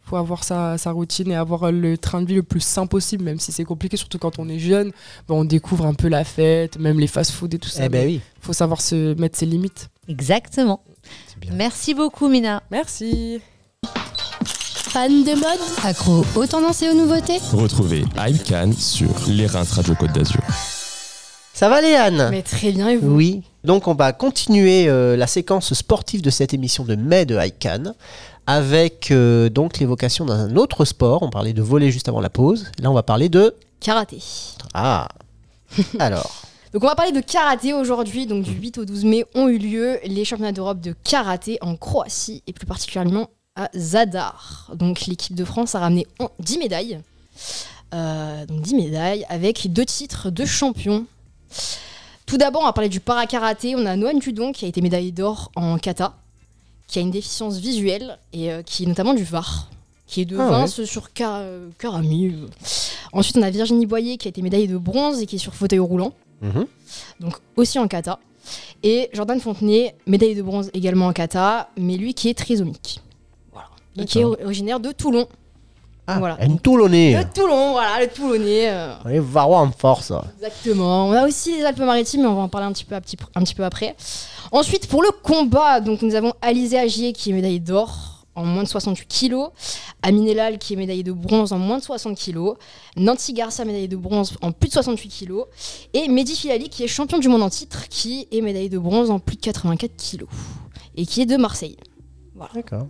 [SPEAKER 6] faut avoir sa routine et avoir le train de vie le plus sain possible, même si c'est compliqué, surtout quand on est jeune. On découvre un peu la fête, même les fast-food et tout ça. Il faut savoir se mettre ses limites.
[SPEAKER 3] Exactement. Merci beaucoup, Mina.
[SPEAKER 6] Merci.
[SPEAKER 1] Fan de mode, accro aux tendances et aux nouveautés.
[SPEAKER 7] Retrouvez Hype Cannes sur les Reims Radio Côte d'Azur.
[SPEAKER 2] Ça va, Léane ?
[SPEAKER 4] Mais très bien, et vous ?
[SPEAKER 2] Oui. Donc on va continuer la séquence sportive de cette émission de mai de Hype Cannes avec donc l'évocation d'un autre sport. On parlait de volley juste avant la pause. Là, on va parler de
[SPEAKER 4] karaté.
[SPEAKER 2] Ah. Alors.
[SPEAKER 4] Donc on va parler de karaté aujourd'hui. Donc du 8 au 12 mai ont eu lieu les championnats d'Europe de karaté en Croatie et plus particulièrement à Zadar. Donc l'équipe de France a ramené 10 médailles. Donc 10 médailles avec 2 titres de champion. Tout d'abord, on va parler du para-karaté. On a Noan Tudon qui a été médaillé d'or en kata, qui a une déficience visuelle et qui est notamment du VAR, qui est de 20 sur Karami. Ensuite, on a Virginie Boyer qui a été médaillée de bronze et qui est sur fauteuil roulant, donc aussi en kata. Et Jordan Fontenay, médaillé de bronze également en kata, mais lui qui est trisomique. Voilà. Et qui est originaire de Toulon.
[SPEAKER 2] Ah,
[SPEAKER 4] voilà.
[SPEAKER 2] Un Toulonnais.
[SPEAKER 4] Le Toulon, voilà, le Toulonnais.
[SPEAKER 2] Les Varois en force.
[SPEAKER 4] Exactement. On a aussi les Alpes-Maritimes, mais on va en parler un petit peu après. Ensuite, pour le combat, donc nous avons Alizé Agier qui est médaillée d'or en moins de 68 kg. Amine Elal qui est médaillée de bronze en moins de 60 kg. Nancy Garcia médaillée de bronze en plus de 68 kg. Et Mehdi Filali qui est champion du monde en titre qui est médaillée de bronze en plus de 84 kg. Et qui est de Marseille. Voilà.
[SPEAKER 2] D'accord.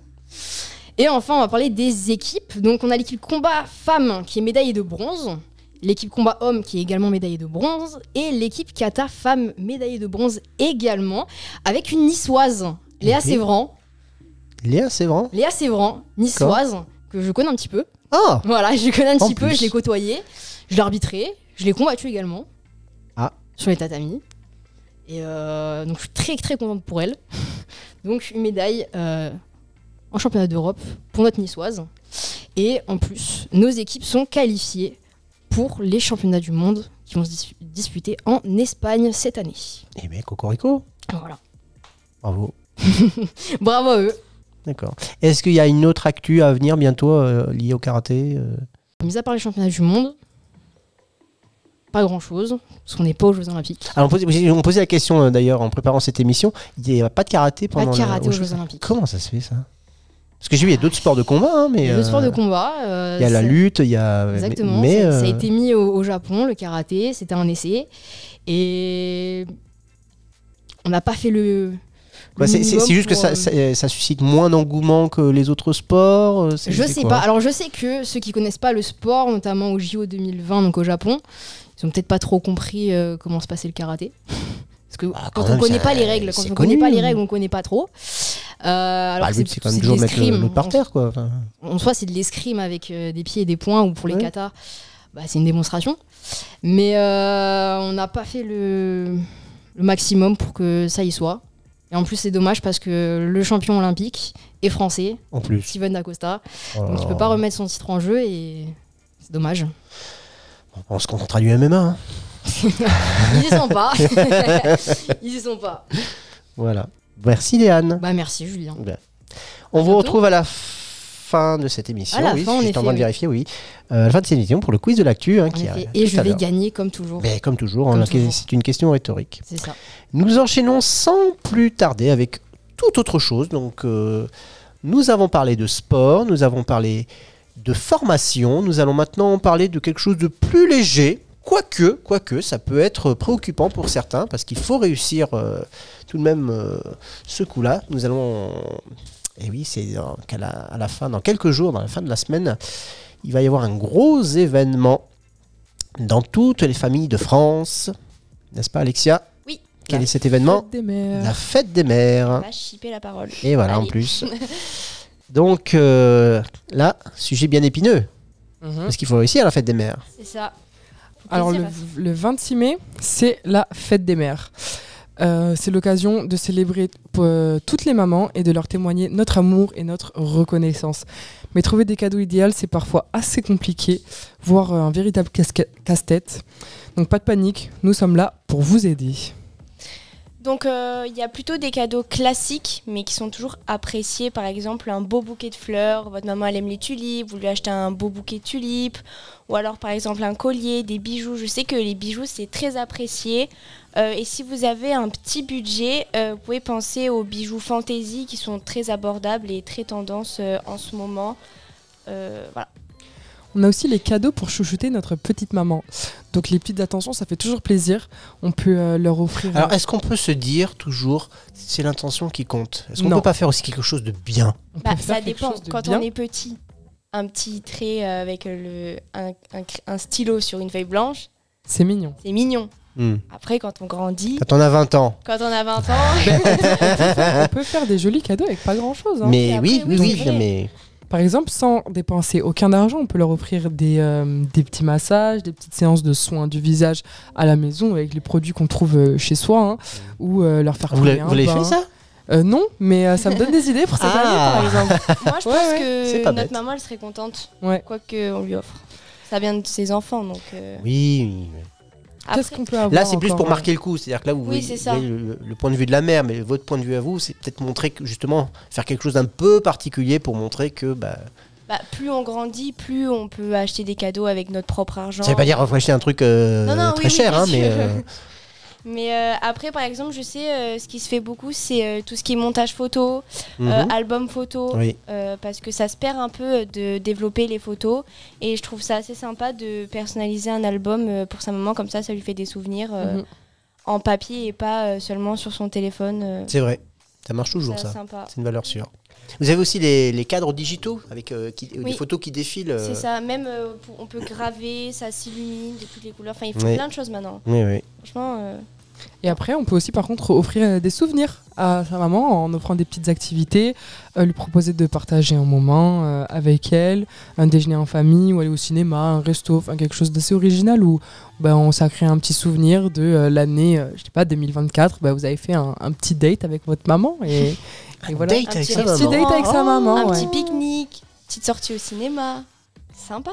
[SPEAKER 4] Et enfin, on va parler des équipes. Donc, on a l'équipe combat femme qui est médaillée de bronze, l'équipe combat homme qui est également médaillée de bronze, et l'équipe kata femme médaillée de bronze également, avec une niçoise, Léa
[SPEAKER 2] Ok.
[SPEAKER 4] Sévran.
[SPEAKER 2] Léa Sévran.
[SPEAKER 4] Léa Sévran, niçoise, que je connais un petit peu.
[SPEAKER 2] Ah
[SPEAKER 4] Voilà, je connais un
[SPEAKER 2] En
[SPEAKER 4] petit peu,
[SPEAKER 2] plus.
[SPEAKER 4] je l'ai côtoyée, je l'ai arbitrée, je l'ai combattue également.
[SPEAKER 2] Ah.
[SPEAKER 4] Sur les tatamis. Et donc, je suis très très contente pour elle. Donc, une médaille en championnat d'Europe pour notre niçoise. Et en plus, nos équipes sont qualifiées pour les championnats du monde qui vont se disputer en Espagne cette année.
[SPEAKER 2] Eh bien, cocorico.
[SPEAKER 4] Voilà.
[SPEAKER 2] Bravo.
[SPEAKER 4] Bravo à eux.
[SPEAKER 2] D'accord. Est-ce qu'il y a une autre actu à venir bientôt liée au karaté
[SPEAKER 4] Mis à part les championnats du monde, pas grand chose, parce qu'on n'est pas aux Jeux Olympiques.
[SPEAKER 2] Alors, on posait la question d'ailleurs en préparant cette émission. Il n'y a pas de karaté
[SPEAKER 4] Pas
[SPEAKER 2] pendant
[SPEAKER 4] de karaté
[SPEAKER 2] aux
[SPEAKER 4] aux Jeux Olympiques.
[SPEAKER 2] Comment ça se fait ça? Parce que j'ai vu, il y a d'autres sports de combat, hein, mais.
[SPEAKER 4] Il y a le sport de combat.
[SPEAKER 2] Il y a la lutte, il y a.
[SPEAKER 4] Exactement.
[SPEAKER 2] Mais,
[SPEAKER 4] Ça a été mis au Japon, le karaté, c'était un essai. Et on n'a pas fait le.
[SPEAKER 2] bah, c'est juste que ça suscite moins d'engouement que les autres sports.
[SPEAKER 4] Je sais pas. Alors je sais que ceux qui connaissent pas le sport, notamment au JO 2020, donc au Japon, ils ont peut-être pas trop compris comment se passait le karaté. Parce que
[SPEAKER 2] quand
[SPEAKER 4] quand
[SPEAKER 2] même,
[SPEAKER 4] on connaît
[SPEAKER 2] ça-
[SPEAKER 4] pas les règles, quand
[SPEAKER 2] c'est
[SPEAKER 4] on connaît pas
[SPEAKER 2] connu.
[SPEAKER 4] les règles, on connaît pas trop. Alors
[SPEAKER 2] Bah,
[SPEAKER 4] que
[SPEAKER 2] le but, c'est quand même
[SPEAKER 4] de
[SPEAKER 2] toujours mettre
[SPEAKER 4] l'escrime.
[SPEAKER 2] l'autre par terre, quoi. Enfin,
[SPEAKER 4] En soi, c'est de l'escrime avec des pieds et des poings, ou pour les
[SPEAKER 2] Ouais.
[SPEAKER 4] katas, bah, c'est une démonstration. Mais on n'a pas fait le maximum pour que ça y soit. Et en plus, c'est dommage parce que le champion olympique est français,
[SPEAKER 2] en plus.
[SPEAKER 4] Steven Dacosta.
[SPEAKER 2] Oh là
[SPEAKER 4] Donc il
[SPEAKER 2] là.
[SPEAKER 4] peut pas remettre son titre en jeu et c'est dommage.
[SPEAKER 2] On se contentera du MMA. Hein.
[SPEAKER 4] Ils y sont pas. Ils y sont pas.
[SPEAKER 2] Voilà. Merci Léane.
[SPEAKER 4] Bah merci Julien.
[SPEAKER 2] On vous
[SPEAKER 4] bientôt.
[SPEAKER 2] retrouve à la fin de cette émission.
[SPEAKER 4] À la
[SPEAKER 2] oui,
[SPEAKER 4] fin, en
[SPEAKER 2] j'étais en
[SPEAKER 4] effet,
[SPEAKER 2] train de
[SPEAKER 4] oui.
[SPEAKER 2] vérifier, oui. À la fin de cette émission pour le quiz de l'actu. Hein,
[SPEAKER 4] En
[SPEAKER 2] qui
[SPEAKER 4] effet.
[SPEAKER 2] arrive
[SPEAKER 4] Et
[SPEAKER 2] tout
[SPEAKER 4] je
[SPEAKER 2] à
[SPEAKER 4] vais
[SPEAKER 2] l'heure.
[SPEAKER 4] gagner comme toujours.
[SPEAKER 2] Mais comme toujours,
[SPEAKER 4] Comme
[SPEAKER 2] hein,
[SPEAKER 4] toujours.
[SPEAKER 2] c'est une question rhétorique.
[SPEAKER 4] C'est ça.
[SPEAKER 2] Nous enchaînons sans plus tarder avec toute autre chose. Donc, nous avons parlé de sport, nous avons parlé de formation. Nous allons maintenant parler de quelque chose de plus léger. Quoique, ça peut être préoccupant pour certains, parce qu'il faut réussir tout de même ce coup-là. Nous allons... Et oui, c'est à la fin, dans quelques jours, dans la fin de la semaine, il va y avoir un gros événement dans toutes les familles de France. N'est-ce pas, Alexia?
[SPEAKER 3] Oui.
[SPEAKER 2] Quel est cet événement?
[SPEAKER 6] Fête des mères.
[SPEAKER 2] La fête des mères.
[SPEAKER 3] On va chipper la parole.
[SPEAKER 2] Et voilà, en
[SPEAKER 3] Allez.
[SPEAKER 2] plus. Donc, là, sujet bien épineux.
[SPEAKER 6] Mhm.
[SPEAKER 2] Parce qu'il faut réussir à la fête des mères.
[SPEAKER 3] C'est ça.
[SPEAKER 6] Alors
[SPEAKER 3] Plaisir
[SPEAKER 6] le 26 mai, c'est la fête des mères. C'est l'occasion de célébrer toutes les mamans et de leur témoigner notre amour et notre reconnaissance. Mais trouver des cadeaux idéaux, c'est parfois assez compliqué, voire un véritable casse-tête. Donc pas de panique, nous sommes là pour vous aider.
[SPEAKER 8] Donc il y a plutôt des cadeaux classiques, mais qui sont toujours appréciés. Par exemple, un beau bouquet de fleurs. Votre maman, elle aime les tulipes. Vous lui achetez un beau bouquet de tulipes. Ou alors, par exemple, un collier, des bijoux. Je sais que les bijoux, c'est très apprécié. Et si vous avez un petit budget, vous pouvez penser aux bijoux fantaisie qui sont très abordables et très tendance en ce moment. Voilà.
[SPEAKER 6] On a aussi les cadeaux pour chouchouter notre petite maman. Donc les petites attentions, ça fait toujours plaisir. On peut leur offrir...
[SPEAKER 2] Alors, est-ce qu'on peut se dire toujours, c'est l'intention qui compte? Est-ce qu'on
[SPEAKER 6] Non.
[SPEAKER 2] peut pas faire aussi quelque chose de bien?
[SPEAKER 6] on peut
[SPEAKER 8] Bah,
[SPEAKER 6] faire
[SPEAKER 8] ça
[SPEAKER 6] quelque
[SPEAKER 8] dépend.
[SPEAKER 6] chose de
[SPEAKER 8] Quand
[SPEAKER 6] bien.
[SPEAKER 8] on est petit, un petit trait avec un stylo sur une feuille blanche,
[SPEAKER 6] C'est mignon.
[SPEAKER 8] c'est mignon.
[SPEAKER 2] Hmm.
[SPEAKER 8] Après, quand on grandit,
[SPEAKER 2] Quand on a 20 ans.
[SPEAKER 8] quand on a 20 ans,
[SPEAKER 6] On peut faire des jolis cadeaux avec pas grand-chose. Hein.
[SPEAKER 2] Mais
[SPEAKER 8] après,
[SPEAKER 2] oui,
[SPEAKER 8] oui,
[SPEAKER 2] oui,
[SPEAKER 8] c'est vrai.
[SPEAKER 2] mais...
[SPEAKER 6] Par exemple, sans dépenser aucun d'argent, on peut leur offrir des petits massages, des petites séances de soins du visage à la maison avec les produits qu'on trouve chez soi, hein, ou leur faire
[SPEAKER 2] Vous
[SPEAKER 6] couler
[SPEAKER 2] l'avez
[SPEAKER 6] un
[SPEAKER 2] vous l'avez
[SPEAKER 6] bain.
[SPEAKER 2] fait ça?
[SPEAKER 6] Non, mais ça me donne des idées pour cette année, par exemple.
[SPEAKER 8] moi je
[SPEAKER 6] Ouais,
[SPEAKER 8] pense
[SPEAKER 6] ouais,
[SPEAKER 2] c'est
[SPEAKER 8] que
[SPEAKER 2] pas
[SPEAKER 8] notre
[SPEAKER 2] bête.
[SPEAKER 8] maman elle serait contente,
[SPEAKER 6] Ouais.
[SPEAKER 8] quoi qu'on lui offre. Ça vient de ses enfants, donc.
[SPEAKER 2] Oui, oui.
[SPEAKER 8] Après,
[SPEAKER 6] Qu'est-ce qu'on peut avoir
[SPEAKER 2] Là, c'est plus
[SPEAKER 6] encore,
[SPEAKER 2] pour marquer le coup. C'est-à-dire que là, vous
[SPEAKER 8] Oui,
[SPEAKER 2] voyez,
[SPEAKER 8] c'est
[SPEAKER 2] vous
[SPEAKER 8] ça.
[SPEAKER 2] voyez le point de vue de la mère, mais votre point de vue à vous, c'est peut-être montrer que, justement, faire quelque chose d'un peu particulier pour montrer que... Bah,
[SPEAKER 8] plus on grandit, plus on peut acheter des cadeaux avec notre propre argent.
[SPEAKER 2] ça veut pas dire qu'il faut acheter un truc
[SPEAKER 8] Non,
[SPEAKER 2] très
[SPEAKER 8] oui,
[SPEAKER 2] cher,
[SPEAKER 8] bien
[SPEAKER 2] hein, mais...
[SPEAKER 8] sûr. Mais après, par exemple, je sais, ce qui se fait beaucoup, c'est tout ce qui est montage photo, album photo,
[SPEAKER 2] Oui.
[SPEAKER 8] parce que ça se perd un peu de développer les photos. Et je trouve ça assez sympa de personnaliser un album pour sa maman, comme ça lui fait des souvenirs en papier et pas seulement sur son téléphone.
[SPEAKER 2] C'est vrai, ça marche toujours
[SPEAKER 8] C'est
[SPEAKER 2] ça.
[SPEAKER 8] sympa.
[SPEAKER 2] C'est une valeur sûre. Vous avez aussi les cadres digitaux avec des photos qui défilent.
[SPEAKER 8] C'est ça, même on peut graver, ça s'illumine de toutes les couleurs. Enfin, il faut
[SPEAKER 2] Oui.
[SPEAKER 8] plein de choses maintenant.
[SPEAKER 2] Oui.
[SPEAKER 8] Franchement,
[SPEAKER 6] Et après, on peut aussi par contre offrir des souvenirs à sa maman en offrant des petites activités, lui proposer de partager un moment avec elle, un déjeuner en famille ou aller au cinéma, un resto, enfin quelque chose d'assez original où on s'est créé un petit souvenir de l'année, je sais pas, 2024. Vous avez fait un petit date avec votre maman et voilà.
[SPEAKER 2] Date avec sa
[SPEAKER 6] Un petit
[SPEAKER 2] maman.
[SPEAKER 6] date avec sa maman.
[SPEAKER 8] un
[SPEAKER 6] ouais.
[SPEAKER 8] petit pique-nique, petite sortie au cinéma. Sympa.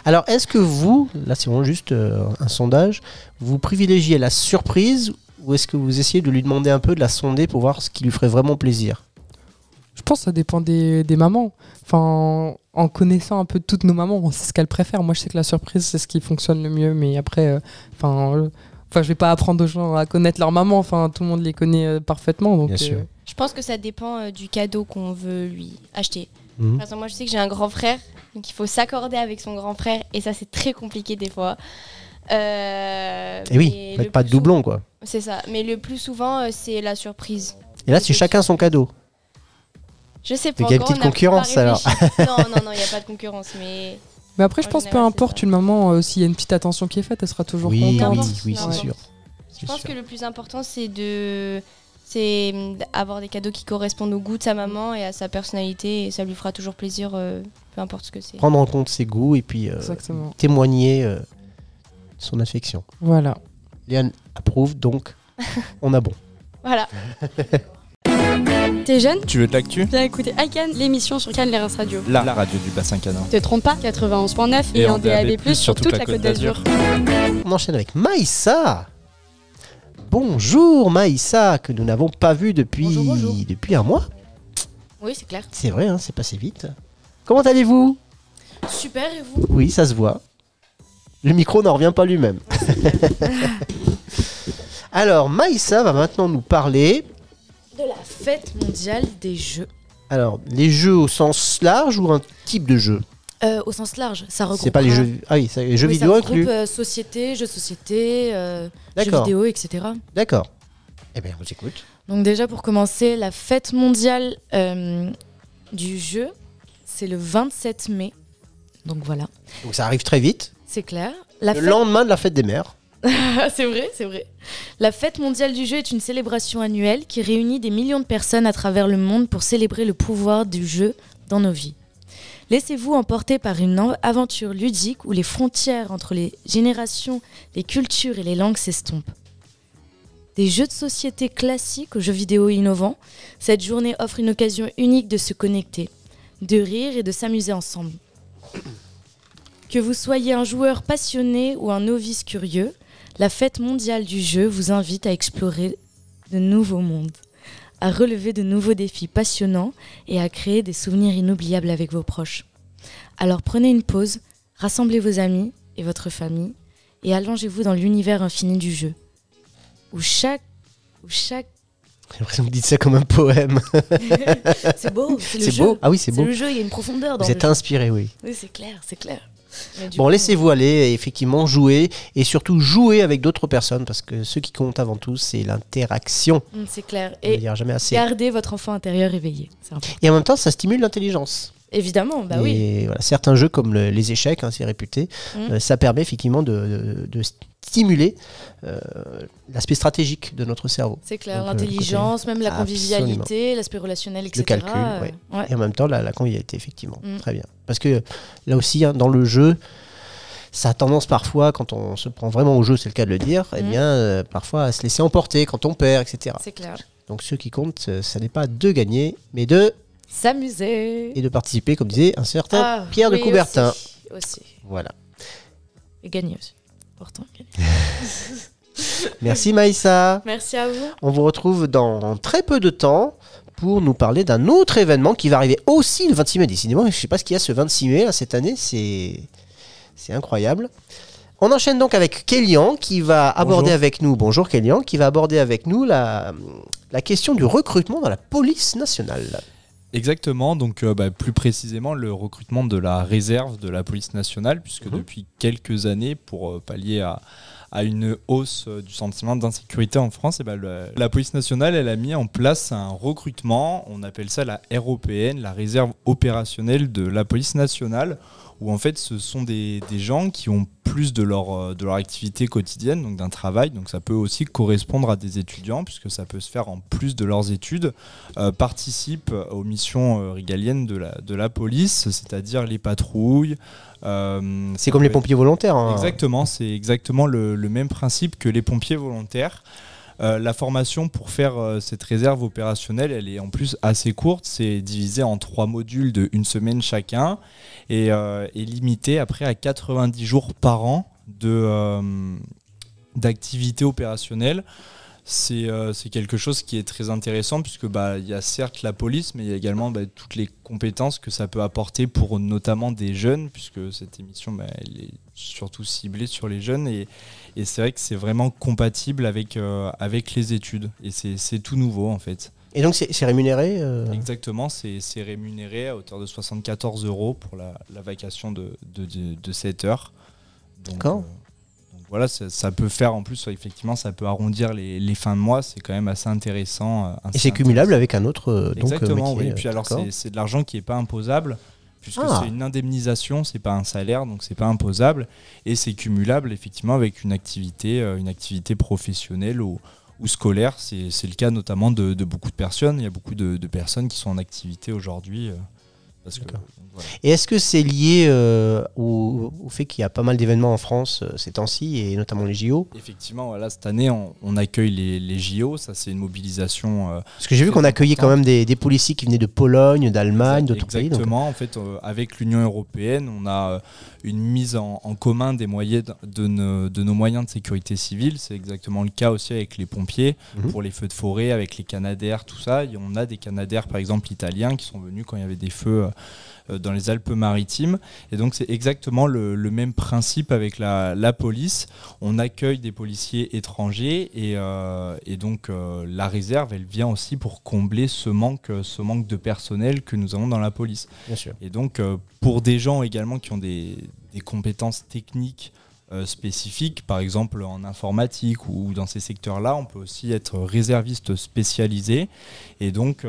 [SPEAKER 2] Alors, est-ce que vous, là c'est vraiment juste un sondage, vous privilégiez la surprise ou est-ce que vous essayez de lui demander un peu, de la sonder pour voir ce qui lui ferait vraiment plaisir?
[SPEAKER 6] Je pense que ça dépend des mamans. Enfin, en connaissant un peu toutes nos mamans, on sait ce qu'elles préfèrent. Moi, je sais que la surprise, c'est ce qui fonctionne le mieux. Mais après, je vais pas apprendre aux gens à connaître leur maman. Enfin, tout le monde les connaît parfaitement. Donc,
[SPEAKER 2] Bien sûr.
[SPEAKER 8] Je pense que ça dépend du cadeau qu'on veut lui acheter.
[SPEAKER 2] Mhm.
[SPEAKER 8] Par exemple, moi, je sais que j'ai un grand frère, donc il faut s'accorder avec son grand frère, et ça, c'est très compliqué des fois.
[SPEAKER 2] Et oui,
[SPEAKER 8] mais
[SPEAKER 2] faites
[SPEAKER 8] le
[SPEAKER 2] pas de
[SPEAKER 8] plus
[SPEAKER 2] doublon quoi.
[SPEAKER 8] C'est ça, mais le plus souvent, c'est la surprise.
[SPEAKER 2] Et là, c'est chacun son cadeau.
[SPEAKER 8] Je sais
[SPEAKER 2] Donc,
[SPEAKER 8] pas
[SPEAKER 2] il y a une
[SPEAKER 8] encore,
[SPEAKER 2] petite
[SPEAKER 8] on a
[SPEAKER 2] concurrence,
[SPEAKER 8] pas
[SPEAKER 2] alors.
[SPEAKER 8] réfléchi. Non, il n'y a pas de concurrence, mais
[SPEAKER 6] Mais après, je
[SPEAKER 8] En
[SPEAKER 6] pense peu
[SPEAKER 8] général, c'est
[SPEAKER 6] importe
[SPEAKER 8] ça.
[SPEAKER 6] une maman, s'il y a une petite attention qui est faite, elle sera toujours
[SPEAKER 2] Oui,
[SPEAKER 6] contente.
[SPEAKER 2] oui,
[SPEAKER 8] Peu
[SPEAKER 2] c'est
[SPEAKER 8] importe.
[SPEAKER 2] sûr.
[SPEAKER 8] je pense que le plus important, c'est d'avoir des cadeaux qui correspondent au goût de sa maman et à sa personnalité, et ça lui fera toujours plaisir, peu importe ce que c'est.
[SPEAKER 2] Prendre en compte ses goûts et puis
[SPEAKER 6] Exactement.
[SPEAKER 2] témoigner son affection.
[SPEAKER 6] Voilà.
[SPEAKER 2] Léane approuve, donc on a bon.
[SPEAKER 8] Voilà.
[SPEAKER 9] T'es jeune?
[SPEAKER 7] Tu veux de l'actu?
[SPEAKER 9] Viens écouter iCan, l'émission sur Cannes les Reims Radio.
[SPEAKER 7] La radio du bassin canin.
[SPEAKER 9] Te trompe pas, 91.9 et en DAB+, sur toute la Côte d'Azur.
[SPEAKER 2] On enchaîne avec Maïssa. Bonjour Maïssa, que nous n'avons pas vu depuis un mois.
[SPEAKER 4] Oui, c'est clair.
[SPEAKER 2] C'est vrai, c'est passé vite. Comment allez-vous?
[SPEAKER 4] Super, et vous?
[SPEAKER 2] Oui, ça se voit. Le micro n'en revient pas lui-même. Alors, Maïssa va maintenant nous parler.
[SPEAKER 4] De la fête mondiale des jeux.
[SPEAKER 2] Alors, les jeux au sens large ou un type de jeu?
[SPEAKER 4] Au sens large, ça regroupe.
[SPEAKER 2] C'est pas les jeux. Ah oui, c'est les jeux vidéo inclus.
[SPEAKER 4] Société, jeux de société, jeux
[SPEAKER 2] D'accord.
[SPEAKER 4] vidéo, etc.
[SPEAKER 2] D'accord. Eh bien, on vous écoute.
[SPEAKER 4] Donc déjà pour commencer, la fête mondiale du jeu, c'est le 27 mai. Donc voilà,
[SPEAKER 2] Donc ça arrive très vite.
[SPEAKER 4] c'est clair.
[SPEAKER 2] Le lendemain de la fête des mères.
[SPEAKER 4] C'est vrai, c'est vrai. La fête mondiale du jeu est une célébration annuelle qui réunit des millions de personnes à travers le monde pour célébrer le pouvoir du jeu dans nos vies. Laissez-vous emporter par une aventure ludique où les frontières entre les générations, les cultures et les langues s'estompent. Des jeux de société classiques aux jeux vidéo innovants, cette journée offre une occasion unique de se connecter, de rire et de s'amuser ensemble. Que vous soyez un joueur passionné ou un novice curieux, la fête mondiale du jeu vous invite à explorer de nouveaux mondes, à relever de nouveaux défis passionnants et à créer des souvenirs inoubliables avec vos proches. Alors prenez une pause, rassemblez vos amis et votre famille et allongez-vous dans l'univers infini du jeu, où chaque...
[SPEAKER 2] J'ai l'impression que vous dites ça comme un poème.
[SPEAKER 4] C'est beau, c'est le
[SPEAKER 2] C'est
[SPEAKER 4] jeu.
[SPEAKER 2] beau. Ah oui, c'est
[SPEAKER 4] C'est
[SPEAKER 2] beau.
[SPEAKER 4] le jeu, il y a une profondeur dans
[SPEAKER 2] Vous
[SPEAKER 4] le
[SPEAKER 2] êtes
[SPEAKER 4] jeu.
[SPEAKER 2] inspiré, oui.
[SPEAKER 4] Oui, c'est clair, c'est clair. Mais du
[SPEAKER 2] Bon,
[SPEAKER 4] coup,
[SPEAKER 2] laissez-vous aller et effectivement jouer et surtout jouer avec d'autres personnes parce que ce qui compte avant tout, c'est l'interaction.
[SPEAKER 4] C'est clair.
[SPEAKER 2] On ne
[SPEAKER 4] Et
[SPEAKER 2] le dira jamais assez.
[SPEAKER 4] gardez votre enfant intérieur éveillé. C'est important.
[SPEAKER 2] Et en même temps, ça stimule l'intelligence.
[SPEAKER 4] Évidemment, bah oui.
[SPEAKER 2] Et voilà, certains jeux comme les échecs, c'est réputé, ça permet effectivement de stimuler l'aspect stratégique de notre cerveau.
[SPEAKER 4] C'est clair,
[SPEAKER 2] Donc,
[SPEAKER 4] l'intelligence, même la
[SPEAKER 2] Absolument.
[SPEAKER 4] convivialité, l'aspect relationnel, etc.
[SPEAKER 2] Le calcul, ouais.
[SPEAKER 4] ouais.
[SPEAKER 2] Et en même temps, la convivialité, effectivement. Très bien. Parce que là aussi, dans le jeu, ça a tendance parfois, quand on se prend vraiment au jeu, c'est le cas de le dire, eh bien, parfois à se laisser emporter quand on perd, etc.
[SPEAKER 4] C'est clair.
[SPEAKER 2] Donc ce qui compte, ça n'est pas de gagner, mais de...
[SPEAKER 4] S'amuser.
[SPEAKER 2] Et de participer, comme disait un certain Pierre de
[SPEAKER 4] oui,
[SPEAKER 2] Coubertin.
[SPEAKER 4] Aussi.
[SPEAKER 2] Voilà.
[SPEAKER 4] Et gagner aussi. Important.
[SPEAKER 2] Merci Maïssa.
[SPEAKER 4] Merci à vous.
[SPEAKER 2] On vous retrouve dans très peu de temps pour nous parler d'un autre événement qui va arriver aussi le 26 mai. Décidément, je ne sais pas ce qu'il y a ce 26 mai là, cette année, c'est incroyable. On enchaîne donc avec Kélian qui va aborder avec nous. Bonjour Kélian, qui va aborder avec nous la question du recrutement dans la police nationale.
[SPEAKER 10] Exactement, donc plus précisément le recrutement de la réserve de la police nationale, puisque depuis quelques années, pour pallier à une hausse du sentiment d'insécurité en France, la police nationale elle a mis en place un recrutement, on appelle ça la ROPN, la réserve opérationnelle de la police nationale, où en fait ce sont des gens qui ont plus de leur activité quotidienne, donc d'un travail, donc ça peut aussi correspondre à des étudiants, puisque ça peut se faire en plus de leurs études, participent aux missions régaliennes de la police, c'est-à-dire les patrouilles.
[SPEAKER 2] C'est comme les pompiers volontaires. Hein.
[SPEAKER 10] Exactement, c'est exactement le même principe que les pompiers volontaires. La formation pour faire cette réserve opérationnelle, elle est en plus assez courte, c'est divisé en 3 modules de 1 semaine chacun et est limité après à 90 jours par an d'activité opérationnelle. C'est quelque chose qui est très intéressant puisque il y a certes la police, mais il y a également toutes les compétences que ça peut apporter pour notamment des jeunes, puisque cette émission elle est surtout ciblée sur les jeunes et c'est vrai que c'est vraiment compatible avec les études et c'est tout nouveau en fait.
[SPEAKER 2] Et donc c'est rémunéré
[SPEAKER 10] Exactement, c'est rémunéré à hauteur de 74 € pour la vacation de 7 heures.
[SPEAKER 2] D'accord.
[SPEAKER 10] Voilà, ça peut faire en plus, effectivement, ça peut arrondir les fins de mois, c'est quand même assez intéressant.
[SPEAKER 2] Et c'est cumulable avec un autre
[SPEAKER 10] Exactement,
[SPEAKER 2] métier.
[SPEAKER 10] Oui. Et puis alors, c'est de l'argent qui n'est pas imposable, puisque c'est une indemnisation, c'est pas un salaire, donc c'est pas imposable. Et c'est cumulable, effectivement, avec une activité professionnelle ou scolaire. C'est le cas notamment de beaucoup de personnes. Il y a beaucoup de personnes qui sont en activité aujourd'hui. Voilà.
[SPEAKER 2] Et est-ce que c'est lié au fait qu'il y a pas mal d'événements en France ces temps-ci, et notamment les JO ?
[SPEAKER 10] Effectivement, voilà, cette année, on accueille les JO. Ça, c'est une mobilisation.
[SPEAKER 2] Parce que j'ai vu qu'on accueillait quand même des policiers qui venaient de Pologne, d'Allemagne, d'autres pays.
[SPEAKER 10] Exactement. En fait, avec l'Union européenne, on a une mise en commun des moyens de nos moyens de sécurité civile. C'est exactement le cas aussi avec les pompiers, pour les feux de forêt, avec les Canadair, tout ça. Et on a des Canadair, par exemple, italiens, qui sont venus quand il y avait des feux dans les Alpes-Maritimes. Et donc c'est exactement le même principe avec la police. On accueille des policiers étrangers et donc la réserve, elle vient aussi pour combler ce manque de personnel que nous avons dans la police.
[SPEAKER 2] Bien sûr.
[SPEAKER 10] Et donc pour des gens également qui ont des compétences techniques spécifiques, par exemple en informatique ou dans ces secteurs-là, on peut aussi être réserviste spécialisé et donc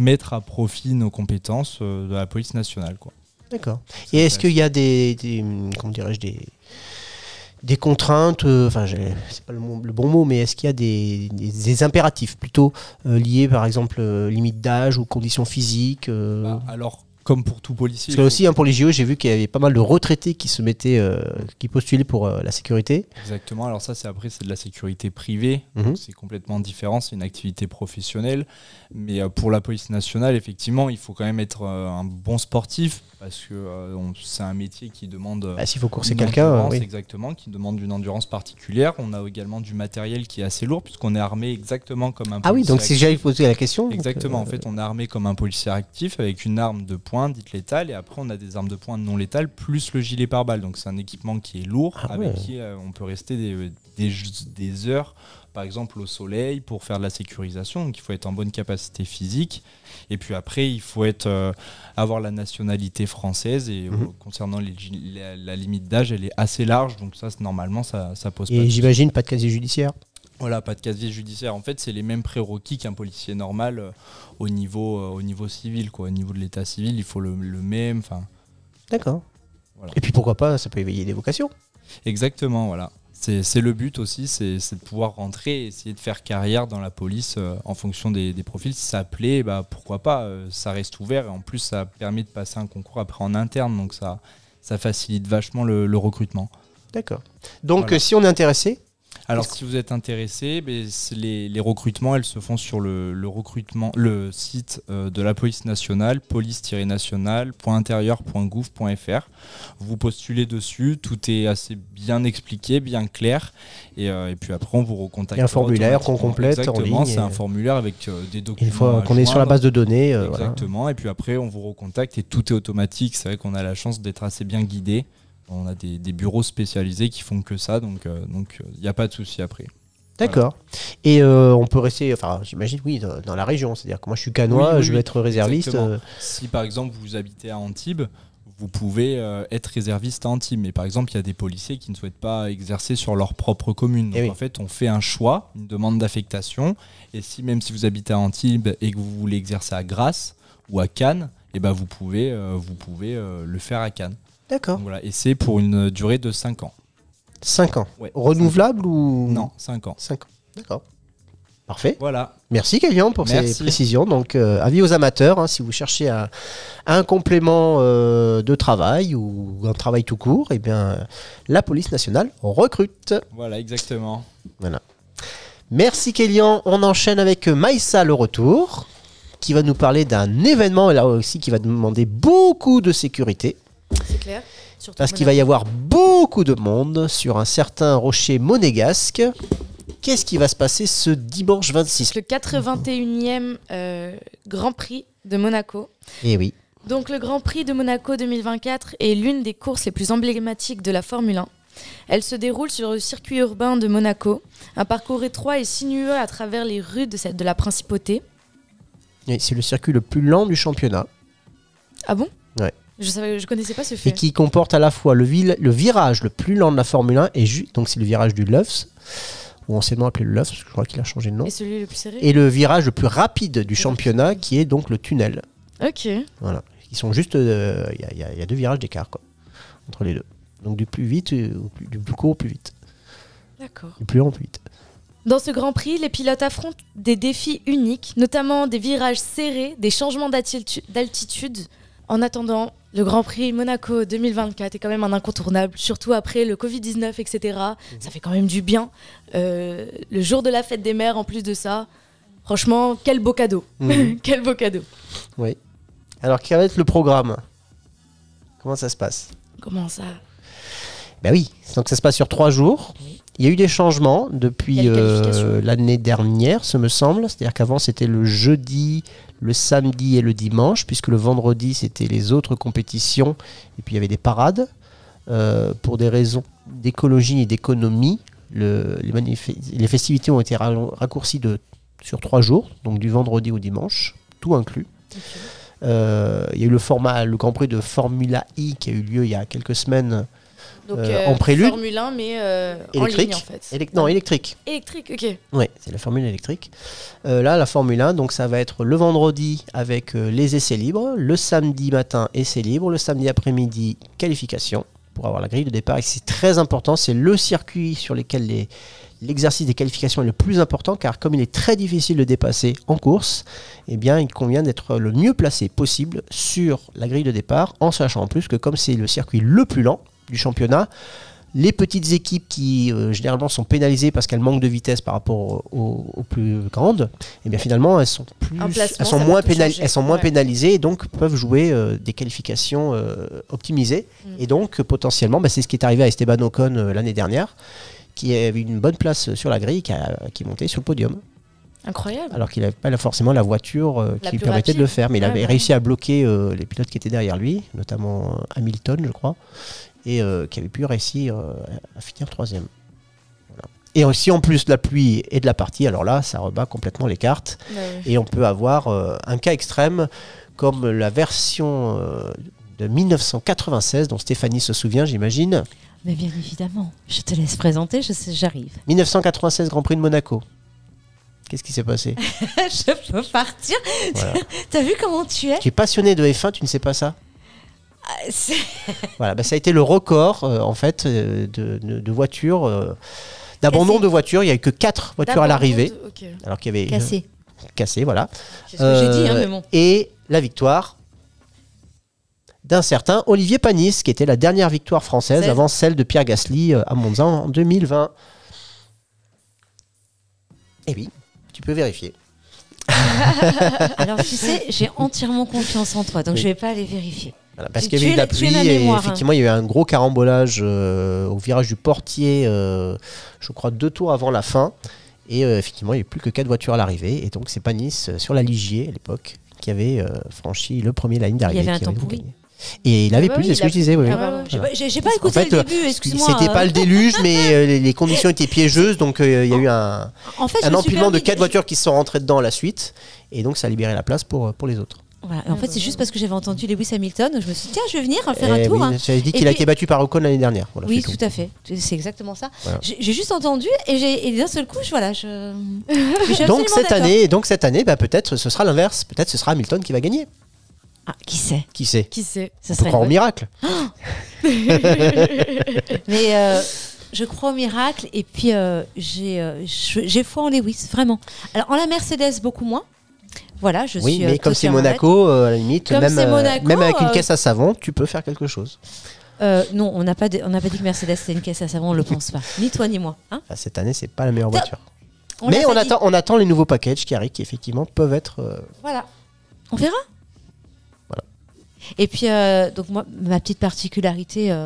[SPEAKER 10] mettre à profit nos compétences de la police nationale, quoi.
[SPEAKER 2] D'accord. Et est-ce qu'il y a des contraintes, c'est pas le bon mot, mais est-ce qu'il y a des impératifs plutôt liés, par exemple, limite d'âge ou conditions physiques
[SPEAKER 10] Alors, comme pour tout policier.
[SPEAKER 2] Parce que aussi, pour les JO, j'ai vu qu'il y avait pas mal de retraités qui se mettaient, qui postulaient pour la sécurité.
[SPEAKER 10] Exactement. Alors ça, c'est de la sécurité privée. C'est complètement différent. C'est une activité professionnelle. Mais pour la police nationale, effectivement, il faut quand même être un bon sportif parce que c'est un métier qui demande.
[SPEAKER 2] S'il faut courser quelqu'un, oui.
[SPEAKER 10] Exactement, qui demande une endurance particulière. On a également du matériel qui est assez lourd puisqu'on est armé exactement comme un policier.
[SPEAKER 2] Ah oui, donc si j'avais posé la question.
[SPEAKER 10] Exactement. En fait, on est armé comme un policier actif avec une arme de poing dite létale et après on a des armes de poing non létales plus le gilet pare-balles. Donc c'est un équipement qui est lourd avec qui on peut rester des heures, par exemple au soleil, pour faire de la sécurisation. Donc il faut être en bonne capacité physique et puis après il faut avoir la nationalité française et concernant la limite d'âge, elle est assez large, donc ça normalement ça pose pas de soucis.
[SPEAKER 2] Et j'imagine pas de casier judiciaire.
[SPEAKER 10] Voilà, pas de casier judiciaire. En fait, c'est les mêmes prérequis qu'un policier normal au niveau civil, quoi. Au niveau de l'état civil, il faut le même.
[SPEAKER 2] D'accord.
[SPEAKER 10] Voilà.
[SPEAKER 2] Et puis pourquoi pas, ça peut éveiller des vocations.
[SPEAKER 10] Exactement, voilà. C'est le but aussi, c'est de pouvoir rentrer et essayer de faire carrière dans la police en fonction des profils. Si ça plaît, pourquoi pas, ça reste ouvert. Et en plus, ça permet de passer un concours après en interne, donc ça facilite vachement le recrutement.
[SPEAKER 2] D'accord. Donc si on est intéressé.
[SPEAKER 10] Alors si vous êtes intéressé, les recrutements, elles se font sur le site de la police nationale, police-nationale.intérieur.gouv.fr. Vous postulez dessus, tout est assez bien expliqué, bien clair, et puis après on vous recontacte.
[SPEAKER 2] Il y a un formulaire qu'on complète en ligne.
[SPEAKER 10] Exactement, c'est un formulaire avec des documents.
[SPEAKER 2] Une fois qu'on est sur la base de données.
[SPEAKER 10] Exactement, et puis après on vous recontacte et tout est automatique. C'est vrai qu'on a la chance d'être assez bien guidé. On a des bureaux spécialisés qui font que ça, donc il n'y a pas de souci après.
[SPEAKER 2] D'accord. Et on peut rester, enfin j'imagine, oui, dans la région. C'est-à-dire que moi je suis canois,
[SPEAKER 10] Oui,
[SPEAKER 2] je vais être réserviste.
[SPEAKER 10] Si par exemple vous habitez à Antibes, vous pouvez être réserviste à Antibes. Mais par exemple, il y a des policiers qui ne souhaitent pas exercer sur leur propre commune. Donc en fait, on fait un choix, une demande d'affectation. Et même si vous habitez à Antibes et que vous voulez exercer à Grasse ou à Cannes, eh ben, vous pouvez le faire à Cannes.
[SPEAKER 2] D'accord.
[SPEAKER 10] Voilà. Et c'est pour une durée de 5 ans.
[SPEAKER 2] 5 ans.
[SPEAKER 10] Ouais,
[SPEAKER 2] Renouvelable ou
[SPEAKER 10] Non, 5 ans.
[SPEAKER 2] 5 ans. D'accord. Parfait.
[SPEAKER 10] Voilà.
[SPEAKER 2] Merci Kélian pour ces précisions. Donc, avis aux amateurs, si vous cherchez un complément de travail ou un travail tout court, eh bien, la police nationale recrute.
[SPEAKER 10] Voilà, exactement.
[SPEAKER 2] Voilà. Merci Kélian. On enchaîne avec Maïssa le retour, qui va nous parler d'un événement, là aussi, qui va demander beaucoup de sécurité.
[SPEAKER 4] C'est clair.
[SPEAKER 2] Parce qu'il va y avoir beaucoup de monde sur un certain rocher monégasque. Qu'est-ce qui va se passer ce dimanche 26 ?
[SPEAKER 9] Le 81e Grand Prix de Monaco.
[SPEAKER 2] Eh oui.
[SPEAKER 9] Donc le Grand Prix de Monaco 2024 est l'une des courses les plus emblématiques de la Formule 1. Elle se déroule sur le circuit urbain de Monaco, un parcours étroit et sinueux à travers les rues de la principauté.
[SPEAKER 2] Et c'est le circuit le plus lent du championnat.
[SPEAKER 9] Ah bon ?
[SPEAKER 2] Ouais.
[SPEAKER 9] Je connaissais pas ce fait.
[SPEAKER 2] Et qui comporte à la fois le virage le plus lent de la Formule 1, donc c'est le virage du Loves, ou anciennement appelé le Loves, parce que je crois qu'il a changé de nom.
[SPEAKER 9] Et celui le plus serré ?
[SPEAKER 2] Et le virage le plus rapide du championnat, qui est donc le tunnel.
[SPEAKER 9] Ok.
[SPEAKER 2] Voilà. Ils sont juste... Il y a 2 virages d'écart, quoi, entre les deux. Donc du plus vite, du plus court au plus vite.
[SPEAKER 9] D'accord.
[SPEAKER 2] Du plus lent au plus vite.
[SPEAKER 9] Dans ce Grand Prix, les pilotes affrontent des défis uniques, notamment des virages serrés, des changements d'altitude. En attendant, le Grand Prix Monaco 2024 est quand même un incontournable, surtout après le Covid-19, etc. Ça fait quand même du bien. Le jour de la fête des mères, en plus de ça, franchement, quel beau cadeau. Quel beau cadeau.
[SPEAKER 2] Oui. Alors, quel va être le programme ? Comment ça se passe ?
[SPEAKER 9] Comment ça ?
[SPEAKER 2] Ben oui, donc ça se passe sur 3 jours. Oui. Il y a eu des changements depuis l'année dernière, ce me semble. C'est-à-dire qu'avant, c'était le jeudi, le samedi et le dimanche, puisque le vendredi, c'était les autres compétitions. Et puis, il y avait des parades. Pour des raisons d'écologie et d'économie, les festivités ont été raccourcies sur 3 jours, donc du vendredi au dimanche, tout inclus. Okay. Il y a eu le Grand Prix de Formula E qui a eu lieu il y a quelques semaines.
[SPEAKER 9] Donc,
[SPEAKER 2] en prélude.
[SPEAKER 9] Formule 1, mais
[SPEAKER 2] électrique,
[SPEAKER 9] en ligne, en fait.
[SPEAKER 2] Non, électrique.
[SPEAKER 9] Électrique, ok.
[SPEAKER 2] Oui, c'est la Formule électrique. Là, la Formule 1, donc ça va être le vendredi avec les essais libres, le samedi matin, essais libres, le samedi après-midi, qualification, pour avoir la grille de départ. Et c'est très important, c'est le circuit sur lequel l'exercice des qualifications est le plus important, car comme il est très difficile de dépasser en course, eh bien, il convient d'être le mieux placé possible sur la grille de départ, en sachant en plus que comme c'est le circuit le plus lent du championnat, les petites équipes qui généralement sont pénalisées parce qu'elles manquent de vitesse par rapport aux plus grandes, et bien finalement elles sont moins pénalisées et donc peuvent jouer des qualifications optimisées. Et donc potentiellement, c'est ce qui est arrivé à Esteban Ocon l'année dernière, qui avait une bonne place sur la grille, qui est monté sur le podium.
[SPEAKER 9] Incroyable.
[SPEAKER 2] Alors qu'il n'avait pas forcément la voiture qui lui permettait de le faire, mais il avait réussi à bloquer les pilotes qui étaient derrière lui, notamment Hamilton, je crois, et qui avait pu réussir à finir 3e. Voilà. Et si en plus de la pluie et de la partie, alors là, ça rebat complètement les cartes. Et on peut avoir un cas extrême comme la version de 1996, dont Stéphanie se souvient, j'imagine.
[SPEAKER 3] Mais bien évidemment, je te laisse présenter, j'arrive.
[SPEAKER 2] 1996 Grand Prix de Monaco. Qu'est-ce qui s'est passé ?
[SPEAKER 3] Je peux partir. Voilà. T'as vu comment tu es ?
[SPEAKER 2] Tu es passionné de F1, tu ne sais pas ça ? Voilà, ça a été le record en fait de voitures, d'abandon de voitures. Il n'y a eu que 4 voitures à l'arrivée, alors qu'il y avait cassé, voilà.
[SPEAKER 3] C'est ce que j'ai dit, mais bon.
[SPEAKER 2] Et la victoire d'un certain Olivier Panis, qui était la dernière victoire française avant celle de Pierre Gasly à Monza en 2020. Et oui, tu peux vérifier.
[SPEAKER 3] Alors tu sais, j'ai entièrement confiance en toi, donc je ne vais pas aller vérifier.
[SPEAKER 2] Voilà, parce qu'il y avait eu de la pluie et effectivement il y a eu un gros carambolage au virage du Portier, je crois 2 tours avant la fin. Et effectivement il n'y avait plus que 4 voitures à l'arrivée. Et donc c'est Panis sur la Ligier à l'époque qui avait franchi le premier ligne d'arrivée.
[SPEAKER 3] Il y avait un temps pourri.
[SPEAKER 2] Et il avait
[SPEAKER 4] bah
[SPEAKER 2] plu,
[SPEAKER 4] oui,
[SPEAKER 2] c'est ce que je disais. Oui.
[SPEAKER 4] Ah ouais.
[SPEAKER 3] J'ai pas écouté
[SPEAKER 2] En fait,
[SPEAKER 3] le début, excuse-moi.
[SPEAKER 2] C'était pas le déluge, mais les conditions étaient piégeuses, donc il y a eu un
[SPEAKER 3] En fait, je me suis
[SPEAKER 2] empilement de
[SPEAKER 3] permis
[SPEAKER 2] 4 voitures qui se sont rentrées dedans à la suite, et donc ça a libéré la place pour les autres.
[SPEAKER 3] Voilà. Et en fait, c'est juste parce que j'avais entendu Lewis Hamilton, je me suis dit, tiens, je vais venir faire un
[SPEAKER 2] Eh
[SPEAKER 3] tour.
[SPEAKER 2] oui,
[SPEAKER 3] hein.
[SPEAKER 2] j'avais dit
[SPEAKER 3] Et
[SPEAKER 2] qu'il a
[SPEAKER 3] puis-
[SPEAKER 2] été battu par Ocon l'année dernière. Voilà,
[SPEAKER 3] Oui,
[SPEAKER 2] c'est
[SPEAKER 3] tout à fait. C'est exactement ça.
[SPEAKER 2] Voilà.
[SPEAKER 3] J'ai juste entendu et d'un seul coup, je suis
[SPEAKER 2] Donc
[SPEAKER 3] absolument
[SPEAKER 2] cette année, bah, peut-être ce sera l'inverse. Peut-être ce sera Hamilton qui va gagner.
[SPEAKER 3] Ah, qui sait
[SPEAKER 2] Qui sait?
[SPEAKER 9] Qui sait?
[SPEAKER 3] Ça
[SPEAKER 2] On peut croire au miracle.
[SPEAKER 3] Mais je crois au miracle et puis j'ai foi en Lewis, vraiment. Alors en la Mercedes, beaucoup moins. Voilà, je
[SPEAKER 2] Oui,
[SPEAKER 3] suis.
[SPEAKER 2] mais comme c'est
[SPEAKER 3] totalement
[SPEAKER 2] Monaco, à la limite,
[SPEAKER 3] Comme c'est Monaco,
[SPEAKER 2] même avec une caisse à savon, tu peux faire quelque chose.
[SPEAKER 3] non, on n'a pas dit que Mercedes c'était une caisse à savon, on le pense pas. Ni toi ni moi. Hein,
[SPEAKER 2] Enfin, cette année, c'est pas la meilleure voiture.
[SPEAKER 3] l'a
[SPEAKER 2] Mais
[SPEAKER 3] pas dit.
[SPEAKER 2] on attend les nouveaux packages qui arrivent, qui effectivement peuvent être.
[SPEAKER 3] Voilà. On verra.
[SPEAKER 2] Voilà.
[SPEAKER 3] Et puis, donc moi, ma petite particularité,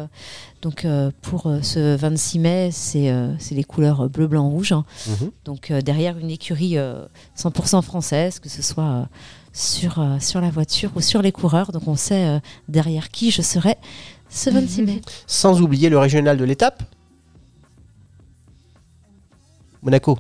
[SPEAKER 3] pour ce 26 mai, c'est les couleurs bleu, blanc, rouge. Hein.
[SPEAKER 2] Mhm.
[SPEAKER 3] Donc derrière une écurie 100% française, que ce soit sur la voiture ou sur les coureurs. Donc on sait derrière qui je serai ce 26 mai.
[SPEAKER 2] Sans oublier le régional de l'étape. Monaco.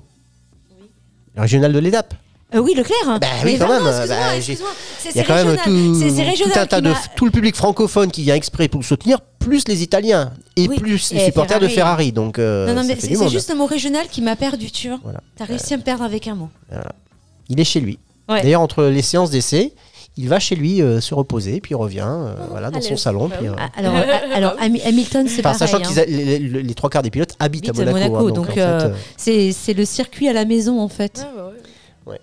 [SPEAKER 2] Le régional de l'étape.
[SPEAKER 3] Oui, Leclerc. Hein.
[SPEAKER 2] Bah oui,
[SPEAKER 3] Mais
[SPEAKER 2] quand
[SPEAKER 3] pardon,
[SPEAKER 2] même.
[SPEAKER 3] excuse-moi,
[SPEAKER 2] Bah,
[SPEAKER 3] excuse-moi.
[SPEAKER 2] Il y a quand même
[SPEAKER 3] C'est régional
[SPEAKER 2] tout un tas
[SPEAKER 3] qui
[SPEAKER 2] de
[SPEAKER 3] m'a-
[SPEAKER 2] tout le public francophone qui vient exprès pour le soutenir, plus les Italiens et
[SPEAKER 3] Oui,
[SPEAKER 2] plus les
[SPEAKER 3] et
[SPEAKER 2] supporters de
[SPEAKER 3] Ferrari.
[SPEAKER 2] Ferrari. Donc
[SPEAKER 3] Non,
[SPEAKER 2] ça
[SPEAKER 3] mais
[SPEAKER 2] fait du
[SPEAKER 3] c'est
[SPEAKER 2] monde.
[SPEAKER 3] juste le mot régional qui m'a perdu, tu vois.
[SPEAKER 2] Voilà.
[SPEAKER 3] T'as réussi à me perdre avec un mot.
[SPEAKER 2] Il est chez lui.
[SPEAKER 3] Ouais.
[SPEAKER 2] D'ailleurs, entre les séances d'essai, il va chez lui se reposer, puis il revient voilà, dans
[SPEAKER 9] à
[SPEAKER 2] son
[SPEAKER 9] l'aise.
[SPEAKER 2] salon.
[SPEAKER 9] Bah
[SPEAKER 2] puis,
[SPEAKER 9] oui.
[SPEAKER 3] Alors Hamilton, c'est
[SPEAKER 2] enfin,
[SPEAKER 3] pareil.
[SPEAKER 2] sachant
[SPEAKER 3] hein.
[SPEAKER 2] qu'ils les 3 quarts des pilotes habitent à Monaco.
[SPEAKER 3] Donc,
[SPEAKER 2] en fait,
[SPEAKER 3] c'est le circuit à la maison, en fait.
[SPEAKER 2] Ouais.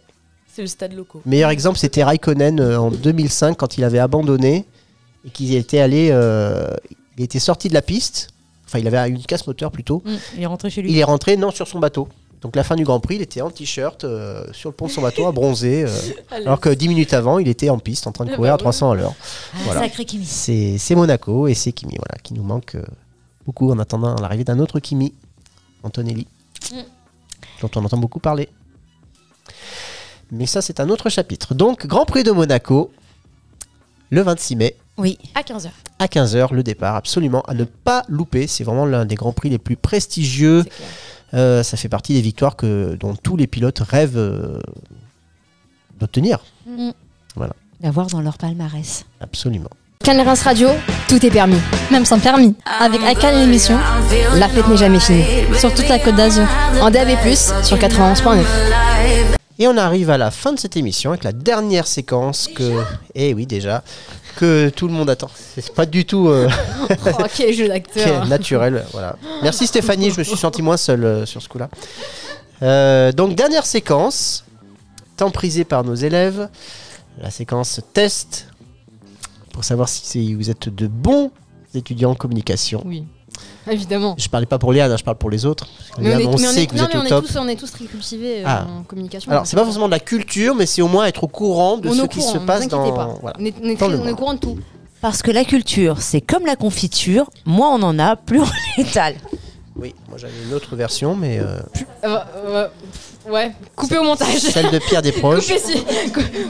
[SPEAKER 9] C'est le stade local.
[SPEAKER 2] meilleur exemple, c'était Raikkonen en 2005 quand il avait abandonné et qu'il était allé, il était sorti de la piste. Enfin, il avait une casse moteur plutôt.
[SPEAKER 3] Il est rentré chez lui.
[SPEAKER 2] Il est rentré sur son bateau. Donc la fin du Grand Prix, il était en t-shirt sur le pont de son bateau à bronzer, alors que 10 minutes avant, il était en piste en train de courir à 300 à l'heure.
[SPEAKER 3] Ah,
[SPEAKER 2] Voilà.
[SPEAKER 3] sacré Kimi.
[SPEAKER 2] C'est Monaco et c'est Kimi, voilà, qui nous manque beaucoup en attendant l'arrivée d'un autre Kimi, Antonelli, dont on entend beaucoup parler. Mais ça, c'est un autre chapitre. Donc, Grand Prix de Monaco, le 26 mai,
[SPEAKER 3] Oui.
[SPEAKER 9] À 15h.
[SPEAKER 2] à 15h, le départ, absolument à ne pas louper. C'est vraiment l'un des Grands Prix les plus prestigieux.
[SPEAKER 9] C'est clair.
[SPEAKER 2] Ça fait partie des victoires dont tous les pilotes rêvent d'obtenir. Voilà.
[SPEAKER 3] D'avoir dans leur palmarès.
[SPEAKER 2] Absolument.
[SPEAKER 4] Cannes Reims Radio, tout est permis.
[SPEAKER 1] Même sans permis. Avec Akan et l'émission,
[SPEAKER 4] La fête n'est jamais finie.
[SPEAKER 1] sur toute la Côte d'Azur.
[SPEAKER 4] En DAB+, sur 91.9.
[SPEAKER 2] Et on arrive à la fin de cette émission avec la dernière séquence que tout le monde attend. C'est pas du tout
[SPEAKER 4] Oh, quel jeu d'acteur.
[SPEAKER 2] naturel. Voilà. Merci Stéphanie, je me suis senti moins seul sur ce coup-là. Donc dernière séquence, tant prisée par nos élèves, la séquence test, pour savoir si vous êtes de bons étudiants en communication.
[SPEAKER 4] Oui, évidemment.
[SPEAKER 2] Je parlais pas pour Léane, je parle pour les autres.
[SPEAKER 4] Mais
[SPEAKER 2] Léane, on sait que vous êtes au top.
[SPEAKER 4] on est tous très cultivés
[SPEAKER 2] Ah.
[SPEAKER 4] en communication.
[SPEAKER 2] Alors, c'est pas forcément de la culture, mais c'est au moins être au courant de
[SPEAKER 4] on
[SPEAKER 2] ce
[SPEAKER 4] est au
[SPEAKER 2] qui
[SPEAKER 4] courant,
[SPEAKER 2] se
[SPEAKER 4] ne
[SPEAKER 2] passe
[SPEAKER 4] vous inquiétez pas.
[SPEAKER 2] Voilà.
[SPEAKER 4] On est
[SPEAKER 2] Dans le
[SPEAKER 4] on est
[SPEAKER 2] monde.
[SPEAKER 4] au courant de tout.
[SPEAKER 3] Parce que la culture, c'est comme la confiture. Moins on en a, plus on l'étale.
[SPEAKER 2] Oui, moi j'avais une autre version, mais
[SPEAKER 4] Ouais, coupez au montage.
[SPEAKER 2] celle de Pierre Desproges.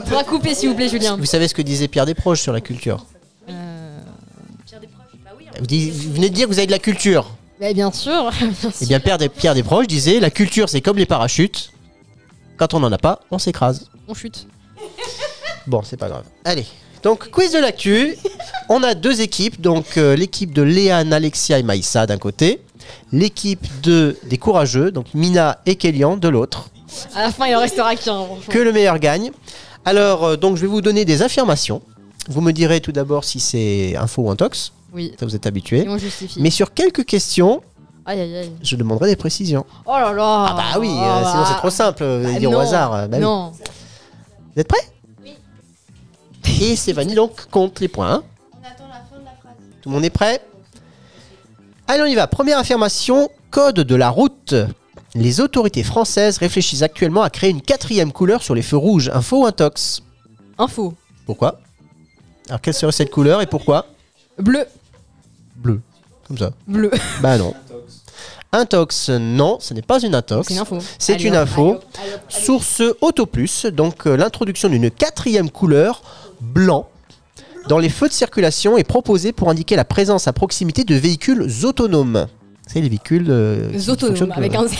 [SPEAKER 4] Faudra couper s'il vous plaît, Julien.
[SPEAKER 2] Vous savez ce que disait Pierre Desproges sur la culture vous venez de dire que vous avez de la culture.
[SPEAKER 4] Mais bien sûr.
[SPEAKER 2] Eh bien, Pierre Desproges disait la culture, c'est comme les parachutes. Quand on n'en a pas, on s'écrase.
[SPEAKER 4] On chute.
[SPEAKER 2] Bon, c'est pas grave. Allez, donc quiz de l'actu. On a 2 équipes, donc l'équipe de Léane, Alexia et Maïssa d'un côté, l'équipe des courageux, donc Mina et Kélian de l'autre.
[SPEAKER 4] À la fin, il en restera qu'un. franchement.
[SPEAKER 2] Que le meilleur gagne. Alors, donc je vais vous donner des affirmations. Vous me direz tout d'abord si c'est un faux ou un tox.
[SPEAKER 4] Oui.
[SPEAKER 2] Ça vous êtes habitué.
[SPEAKER 4] Et on justifie.
[SPEAKER 2] Mais sur quelques questions,
[SPEAKER 4] Aïe, aïe, aïe.
[SPEAKER 2] je demanderai des précisions.
[SPEAKER 4] Oh là là.
[SPEAKER 2] Ah bah oui, sinon c'est trop simple de dire au
[SPEAKER 4] non.
[SPEAKER 2] hasard. Bah oui.
[SPEAKER 4] Non.
[SPEAKER 2] Vous êtes prêts? Oui. Et Stéphanie donc compte les points. Hein.
[SPEAKER 8] On attend la fin de la phrase.
[SPEAKER 2] Tout le monde est prêt? Allez, on y va. Première affirmation, code de la route. Les autorités françaises réfléchissent actuellement à créer une 4e couleur sur les feux rouges. Un faux ou un tox?
[SPEAKER 4] Info.
[SPEAKER 2] Pourquoi? Alors quelle serait cette couleur et pourquoi?
[SPEAKER 4] Bleu.
[SPEAKER 2] Bleu. Comme ça.
[SPEAKER 4] Bleu.
[SPEAKER 2] Bah non. Intox, non, ce n'est pas une intox.
[SPEAKER 4] C'est une info.
[SPEAKER 2] C'est
[SPEAKER 4] Allez,
[SPEAKER 2] une
[SPEAKER 4] hop,
[SPEAKER 2] info.
[SPEAKER 4] allez, hop, allez, hop, allez.
[SPEAKER 2] Source Autoplus, donc l'introduction d'une 4e couleur, blanc, dans les feux de circulation est proposé pour indiquer la présence à proximité de véhicules autonomes. C'est les véhicules
[SPEAKER 4] autonomes avec un Z.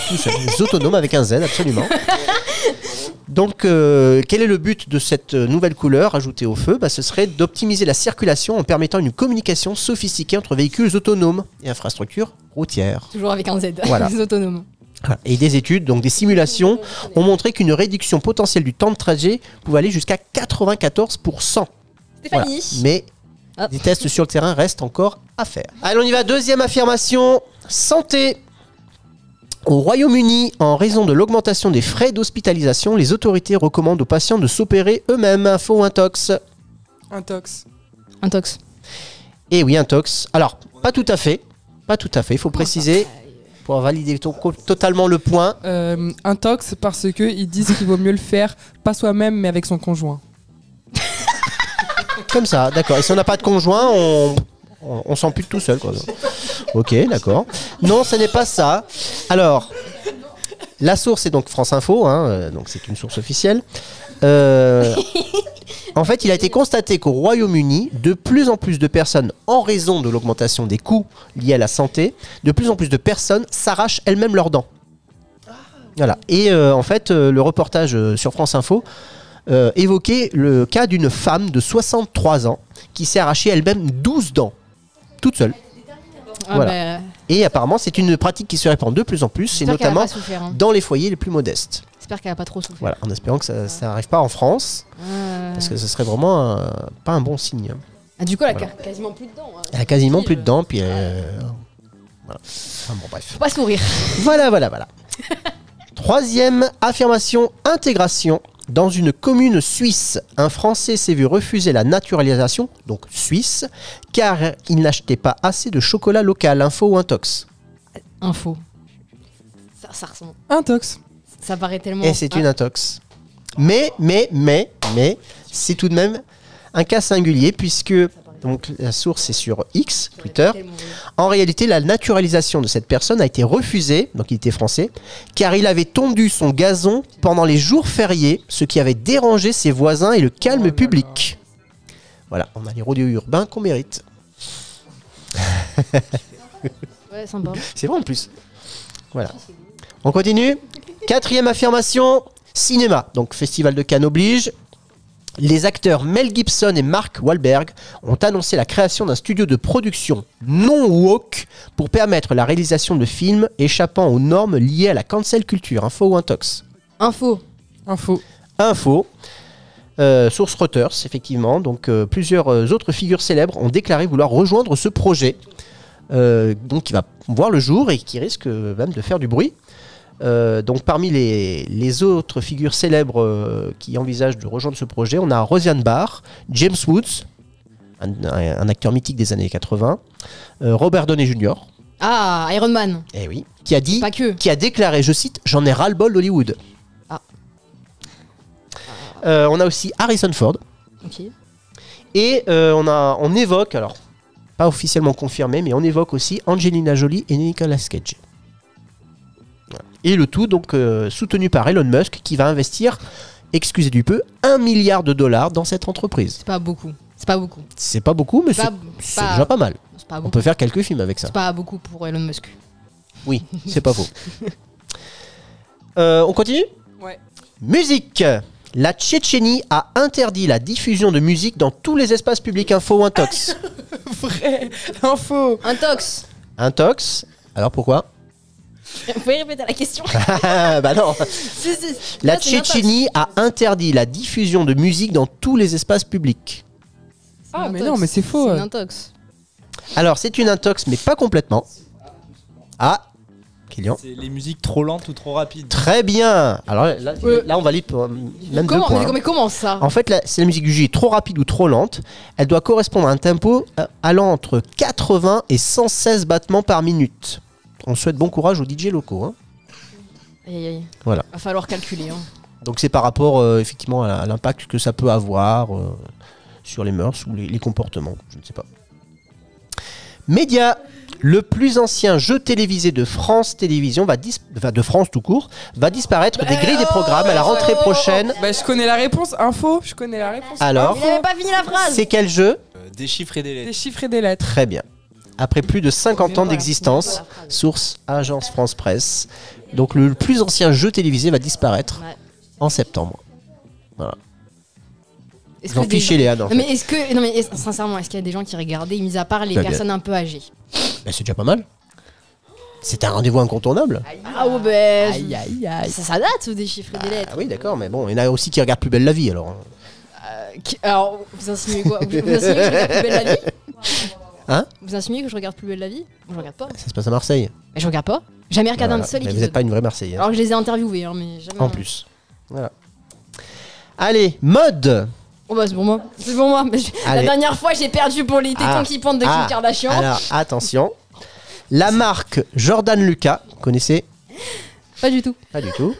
[SPEAKER 2] Autonomes avec un Z, absolument. Donc, quel est le but de cette nouvelle couleur ajoutée au feu ? Ce serait d'optimiser la circulation en permettant une communication sophistiquée entre véhicules autonomes et infrastructures routières.
[SPEAKER 4] Toujours avec un Z,
[SPEAKER 2] Voilà.
[SPEAKER 4] les autonomes.
[SPEAKER 2] Voilà. Et des études, donc des simulations, ont montré qu'une réduction potentielle du temps de trajet pouvait aller jusqu'à 94%.
[SPEAKER 4] Stéphanie.
[SPEAKER 2] Mais des tests sur le terrain restent encore à faire. Allez, on y va. Deuxième affirmation. Santé. Au Royaume-Uni, en raison de l'augmentation des frais d'hospitalisation, les autorités recommandent aux patients de s'opérer eux-mêmes. Info ou intox ?
[SPEAKER 6] Intox.
[SPEAKER 4] Intox.
[SPEAKER 2] Eh oui, intox. Alors, pas tout à fait. Pas tout à fait, il faut préciser. Pour valider totalement le point.
[SPEAKER 6] Intox parce qu'ils disent qu'il vaut mieux le faire, pas soi-même, mais avec son conjoint.
[SPEAKER 2] Comme ça, d'accord. Et si on n'a pas de conjoint, on s'ampute tout seul, quoi. Ok, d'accord. Non, ce n'est pas ça. Alors, la source est donc France Info, hein, donc c'est une source officielle. En fait, il a été constaté qu'au Royaume-Uni, de plus en plus de personnes, en raison de l'augmentation des coûts liés à la santé, de plus en plus de personnes s'arrachent elles-mêmes leurs dents. Voilà. Et en fait, le reportage sur France Info évoquait le cas d'une femme de 63 ans qui s'est arrachée elle-même 12 dents, toute seule. Voilà. Et apparemment, c'est une pratique qui se répand de plus en plus, et notamment dans les foyers les plus modestes.
[SPEAKER 4] J'espère qu'elle n'a pas trop souffert.
[SPEAKER 2] Voilà, en espérant que ça n'arrive pas en France, parce que ce serait vraiment pas un bon signe.
[SPEAKER 4] Ah, du coup, elle a quasiment plus de dents. Hein.
[SPEAKER 2] Elle a quasiment plus de dents, puis voilà. Enfin, bon, bref.
[SPEAKER 4] Faut pas sourire.
[SPEAKER 2] Voilà. Troisième affirmation, intégration. Dans une commune suisse, un Français s'est vu refuser la naturalisation, donc suisse, car il n'achetait pas assez de chocolat local. Info ou intox ?
[SPEAKER 4] Info. Ça ressemble.
[SPEAKER 6] Intox.
[SPEAKER 4] Ça paraît tellement...
[SPEAKER 2] Et c'est une intox. Mais, c'est tout de même un cas singulier, puisque donc, la source est sur X, Twitter. En réalité, la naturalisation de cette personne a été refusée, donc il était français, car il avait tondu son gazon pendant les jours fériés, ce qui avait dérangé ses voisins et le calme public. Voilà, on a les rodéos urbains qu'on mérite.
[SPEAKER 4] Ouais, sympa.
[SPEAKER 2] C'est vrai en plus. Voilà. On continue. Quatrième affirmation, cinéma. Donc Festival de Cannes oblige. Les acteurs Mel Gibson et Mark Wahlberg ont annoncé la création d'un studio de production non woke pour permettre la réalisation de films échappant aux normes liées à la cancel culture. Info ou intox ?
[SPEAKER 4] Info.
[SPEAKER 2] Source Reuters, effectivement. Donc plusieurs autres figures célèbres ont déclaré vouloir rejoindre ce projet. Donc qui va voir le jour et qui risque même de faire du bruit. Donc parmi les autres figures célèbres qui envisagent de rejoindre ce projet, on a Roseanne Barr, James Woods, un acteur mythique des années 80, Robert Downey Jr.
[SPEAKER 4] Ah, Iron Man.
[SPEAKER 2] Eh oui, qui a déclaré, je cite, j'en ai ras-le-bol d'Hollywood.
[SPEAKER 4] Ah.
[SPEAKER 2] On a aussi Harrison Ford.
[SPEAKER 4] Ok.
[SPEAKER 2] Et on évoque, alors pas officiellement confirmé, mais on évoque aussi Angelina Jolie et Nicolas Cage. Et le tout donc soutenu par Elon Musk qui va investir, excusez du peu, $1 milliard dans cette entreprise.
[SPEAKER 4] C'est pas beaucoup.
[SPEAKER 2] C'est pas beaucoup, mais c'est déjà pas mal. On peut faire quelques films avec ça.
[SPEAKER 4] C'est pas beaucoup pour Elon Musk.
[SPEAKER 2] Oui, c'est pas faux. On continue ?
[SPEAKER 6] Ouais.
[SPEAKER 2] Musique. La Tchétchénie a interdit la diffusion de musique dans tous les espaces publics. Info ou intox ?
[SPEAKER 6] Vrai. Info.
[SPEAKER 2] Intox. Alors pourquoi ?
[SPEAKER 4] Vous pouvez répéter la question ?
[SPEAKER 2] Bah non. La Tchétchénie a interdit la diffusion de musique dans tous les espaces publics.
[SPEAKER 6] Ah mais non, mais c'est faux.
[SPEAKER 4] C'est une intox.
[SPEAKER 2] Alors c'est une intox, mais pas complètement. Ah, Kylian.
[SPEAKER 10] C'est les musiques trop lentes ou trop rapides.
[SPEAKER 2] Très bien. Alors là on valide pour même 2 points.
[SPEAKER 4] Mais comment ça ?
[SPEAKER 2] En fait, c'est la musique jugée trop rapide ou trop lente. Elle doit correspondre à un tempo allant entre 80 et 116 battements par minute. On souhaite bon courage aux DJ locaux. Hein.
[SPEAKER 4] Aïe.
[SPEAKER 2] Voilà.
[SPEAKER 4] Va falloir calculer. Hein.
[SPEAKER 2] Donc c'est par rapport effectivement à l'impact que ça peut avoir sur les mœurs ou les comportements. Je ne sais pas. Média. Le plus ancien jeu télévisé de France Télévisions, de France tout court, va disparaître des grilles des programmes à la rentrée prochaine.
[SPEAKER 6] Je connais la réponse. Info. Je connais la réponse.
[SPEAKER 2] Alors,
[SPEAKER 4] il n'avait pas fini la phrase.
[SPEAKER 2] C'est quel jeu ?
[SPEAKER 11] Des chiffres et des lettres.
[SPEAKER 6] Des chiffres et des lettres.
[SPEAKER 2] Très bien. Après plus de 50 ans d'existence, source Agence France Presse, donc le plus ancien jeu télévisé va disparaître en septembre. Voilà. J'en fichais les Anne.
[SPEAKER 4] Mais est-ce que, non mais sincèrement, est-ce qu'il y a des gens qui regardaient, mis à part les personnes un peu âgées?
[SPEAKER 2] Ben, c'est déjà pas mal. C'était un rendez-vous incontournable.
[SPEAKER 4] Ah ouais, ben, ça date des chiffres et des lettres.
[SPEAKER 2] Ah oui, d'accord, mais bon, il y en a aussi qui regardent Plus belle la vie alors.
[SPEAKER 4] Alors, vous insinuez quoi? Vous insinuez que je regarde Plus belle la vie?
[SPEAKER 2] Hein?
[SPEAKER 4] Vous insinuez que je regarde Plus belle la vie? Je regarde pas.
[SPEAKER 2] Ça se passe à Marseille.
[SPEAKER 4] Mais je regarde pas. Jamais regardé un seul
[SPEAKER 2] Mais
[SPEAKER 4] épisode.
[SPEAKER 2] vous n'êtes pas une vraie Marseillaise.
[SPEAKER 4] Alors que je les ai interviewés, hein, mais jamais.
[SPEAKER 2] En plus. Voilà. Allez, mode.
[SPEAKER 4] Oh bah c'est pour moi. C'est pour moi. Mais la dernière fois, j'ai perdu pour les tétons qui pendent de Kim Kardashian.
[SPEAKER 2] Alors, attention. La marque Jordan Lucas, vous connaissez?
[SPEAKER 4] Pas du tout.
[SPEAKER 2] Pas du tout.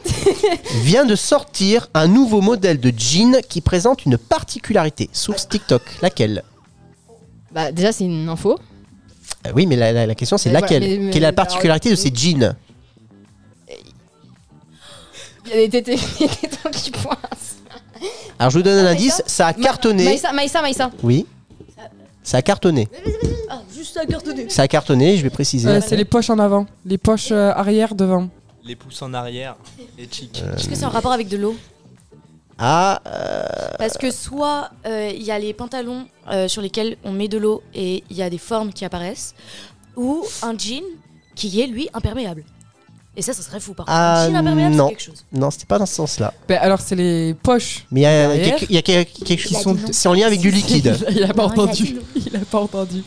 [SPEAKER 2] Vient de sortir un nouveau modèle de jean qui présente une particularité. Source TikTok. Laquelle?
[SPEAKER 4] Bah déjà, c'est une info.
[SPEAKER 2] Oui, mais la question c'est laquelle? Quelle est la particularité de ces jeans?
[SPEAKER 4] Il y a des tétons qui pointent.
[SPEAKER 2] Alors je vous donne un indice, ça a cartonné.
[SPEAKER 4] Maïssa.
[SPEAKER 2] Oui. Ça a cartonné.
[SPEAKER 9] Ah, juste à cartonner.
[SPEAKER 2] Ça a cartonné, je vais préciser.
[SPEAKER 6] C'est les poches en avant, les poches arrière devant.
[SPEAKER 11] Les pouces en arrière, les cheeks.
[SPEAKER 9] Est-ce que c'est en rapport avec de l'eau? Parce que soit il y a les pantalons sur lesquels on met de l'eau et il y a des formes qui apparaissent, ou un jean qui est lui imperméable. Et ça serait fou par contre. Un jean imperméable, c'est quelque chose.
[SPEAKER 2] Non, c'était pas dans ce sens-là.
[SPEAKER 6] Ben, alors c'est les poches.
[SPEAKER 2] Mais il y a quelque chose qui sont. C'est en lien avec du liquide.
[SPEAKER 6] Il a pas entendu. Il a pas entendu.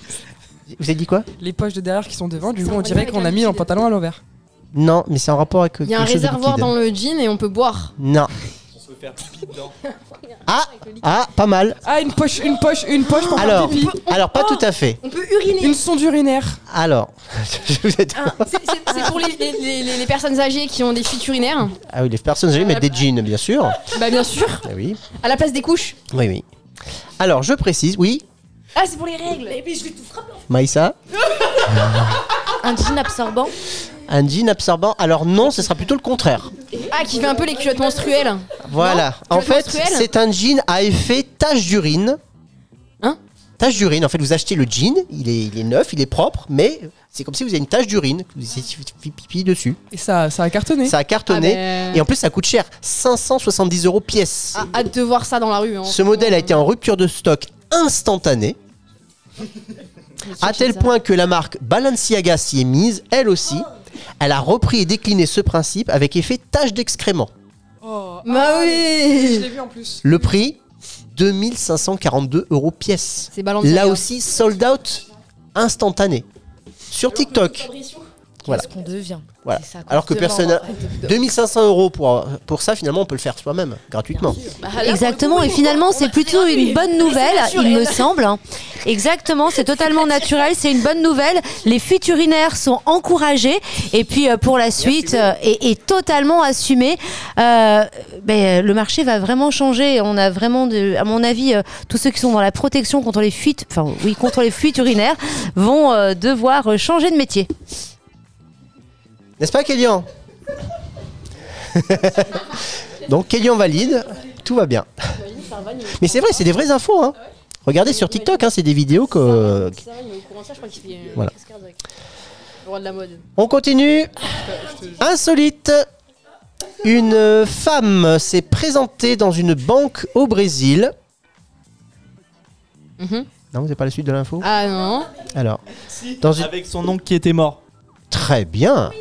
[SPEAKER 2] Vous avez dit quoi?
[SPEAKER 6] Les poches de derrière qui sont devant, du coup on dirait qu'on a mis un pantalon à l'envers.
[SPEAKER 2] Non, mais c'est en rapport avec.
[SPEAKER 4] Il y a un réservoir dans le jean et on peut boire.
[SPEAKER 2] Non.
[SPEAKER 11] On peut faire pipi dedans.
[SPEAKER 2] Pas mal.
[SPEAKER 6] Ah, une poche pour faire pipi.
[SPEAKER 2] Alors, pas tout à fait.
[SPEAKER 4] On peut uriner.
[SPEAKER 6] Une sonde urinaire.
[SPEAKER 2] Alors,
[SPEAKER 4] c'est pour les personnes âgées qui ont des fuites urinaires.
[SPEAKER 2] Ah oui, les personnes âgées mettent des jeans, bien sûr.
[SPEAKER 4] Bah bien sûr.
[SPEAKER 2] Ah oui.
[SPEAKER 4] À la place des couches.
[SPEAKER 2] Oui, oui. Alors, je précise, oui.
[SPEAKER 4] Ah, c'est pour les règles. Mais je vais tout frapper.
[SPEAKER 2] Maïssa.
[SPEAKER 9] Un jean absorbant.
[SPEAKER 2] Un jean absorbant. Alors non, ce sera plutôt le contraire.
[SPEAKER 4] Ah, qui fait un peu les culottes menstruelles.
[SPEAKER 2] Voilà. En fait, c'est un jean à effet tache d'urine.
[SPEAKER 4] Hein?
[SPEAKER 2] Tache d'urine. En fait, vous achetez le jean, il est neuf, il est propre, mais c'est comme si vous avez une tache d'urine, vous avez pipi dessus.
[SPEAKER 6] Et ça a cartonné.
[SPEAKER 2] Ça a cartonné. Et en plus, ça coûte cher. 570 € pièce.
[SPEAKER 4] Hâte de voir ça dans la rue. Hein.
[SPEAKER 2] Ce modèle a été en rupture de stock instantanée. À tel point que la marque Balenciaga s'y est mise, elle aussi. Elle a repris et décliné ce principe avec effet tache d'excrément.
[SPEAKER 6] Oh,
[SPEAKER 4] bah oui.
[SPEAKER 6] Je l'ai vu en plus.
[SPEAKER 2] Le prix, 2542 € pièce.
[SPEAKER 4] C'est Balenciaga.
[SPEAKER 2] Là aussi, sold out instantané. Sur TikTok. Voilà.
[SPEAKER 9] Qu'est-ce qu'on devient?
[SPEAKER 2] Voilà.
[SPEAKER 9] Ça,
[SPEAKER 2] Alors que personne. 2500 € pour ça, finalement, on peut le faire soi-même, gratuitement.
[SPEAKER 3] Exactement, et finalement c'est plutôt une bonne nouvelle, il me semble. Exactement, c'est totalement naturel, c'est une bonne nouvelle. Les fuites urinaires sont encouragées, et puis pour la suite, est totalement assumé. Le marché va vraiment changer. On a vraiment, à mon avis, tous ceux qui sont dans la protection contre les fuites, contre les fuites urinaires, vont devoir changer de métier.
[SPEAKER 2] N'est-ce pas, Kélian? Donc, Kélian valide, tout va bien. Mais c'est vrai, c'est des vraies infos. Hein. Regardez sur TikTok, hein, c'est des vidéos que. Voilà. On continue. Insolite. Une femme s'est présentée dans une banque au Brésil. Non, vous n'avez pas la suite de l'info?
[SPEAKER 4] Ah non.
[SPEAKER 2] Alors,
[SPEAKER 11] avec son oncle qui était mort.
[SPEAKER 2] Très bien.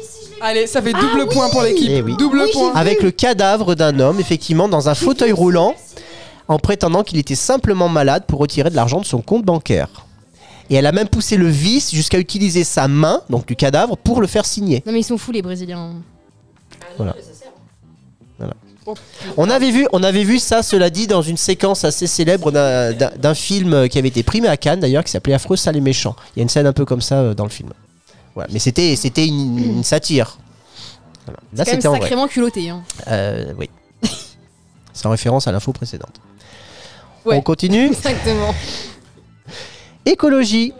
[SPEAKER 6] Allez, ça fait double point pour l'équipe.
[SPEAKER 2] Eh oui.
[SPEAKER 6] Double point.
[SPEAKER 2] Avec le cadavre d'un homme, effectivement, dans un fauteuil roulant, en prétendant qu'il était simplement malade pour retirer de l'argent de son compte bancaire. Et elle a même poussé le vice jusqu'à utiliser sa main, donc du cadavre, pour le faire signer.
[SPEAKER 4] Non mais ils sont fous les Brésiliens.
[SPEAKER 2] Voilà. Voilà. On avait vu ça, cela dit, dans une séquence assez célèbre d'un film qui avait été primé à Cannes, d'ailleurs, qui s'appelait Affreux, sale et méchant. Il y a une scène un peu comme ça dans le film. Voilà. Mais c'était une satire. Voilà. Là,
[SPEAKER 4] c'est quand même sacrément culotté. Hein.
[SPEAKER 2] Oui. C'est en référence à l'info précédente.
[SPEAKER 4] Ouais.
[SPEAKER 2] On continue.
[SPEAKER 4] Exactement.
[SPEAKER 2] Écologie.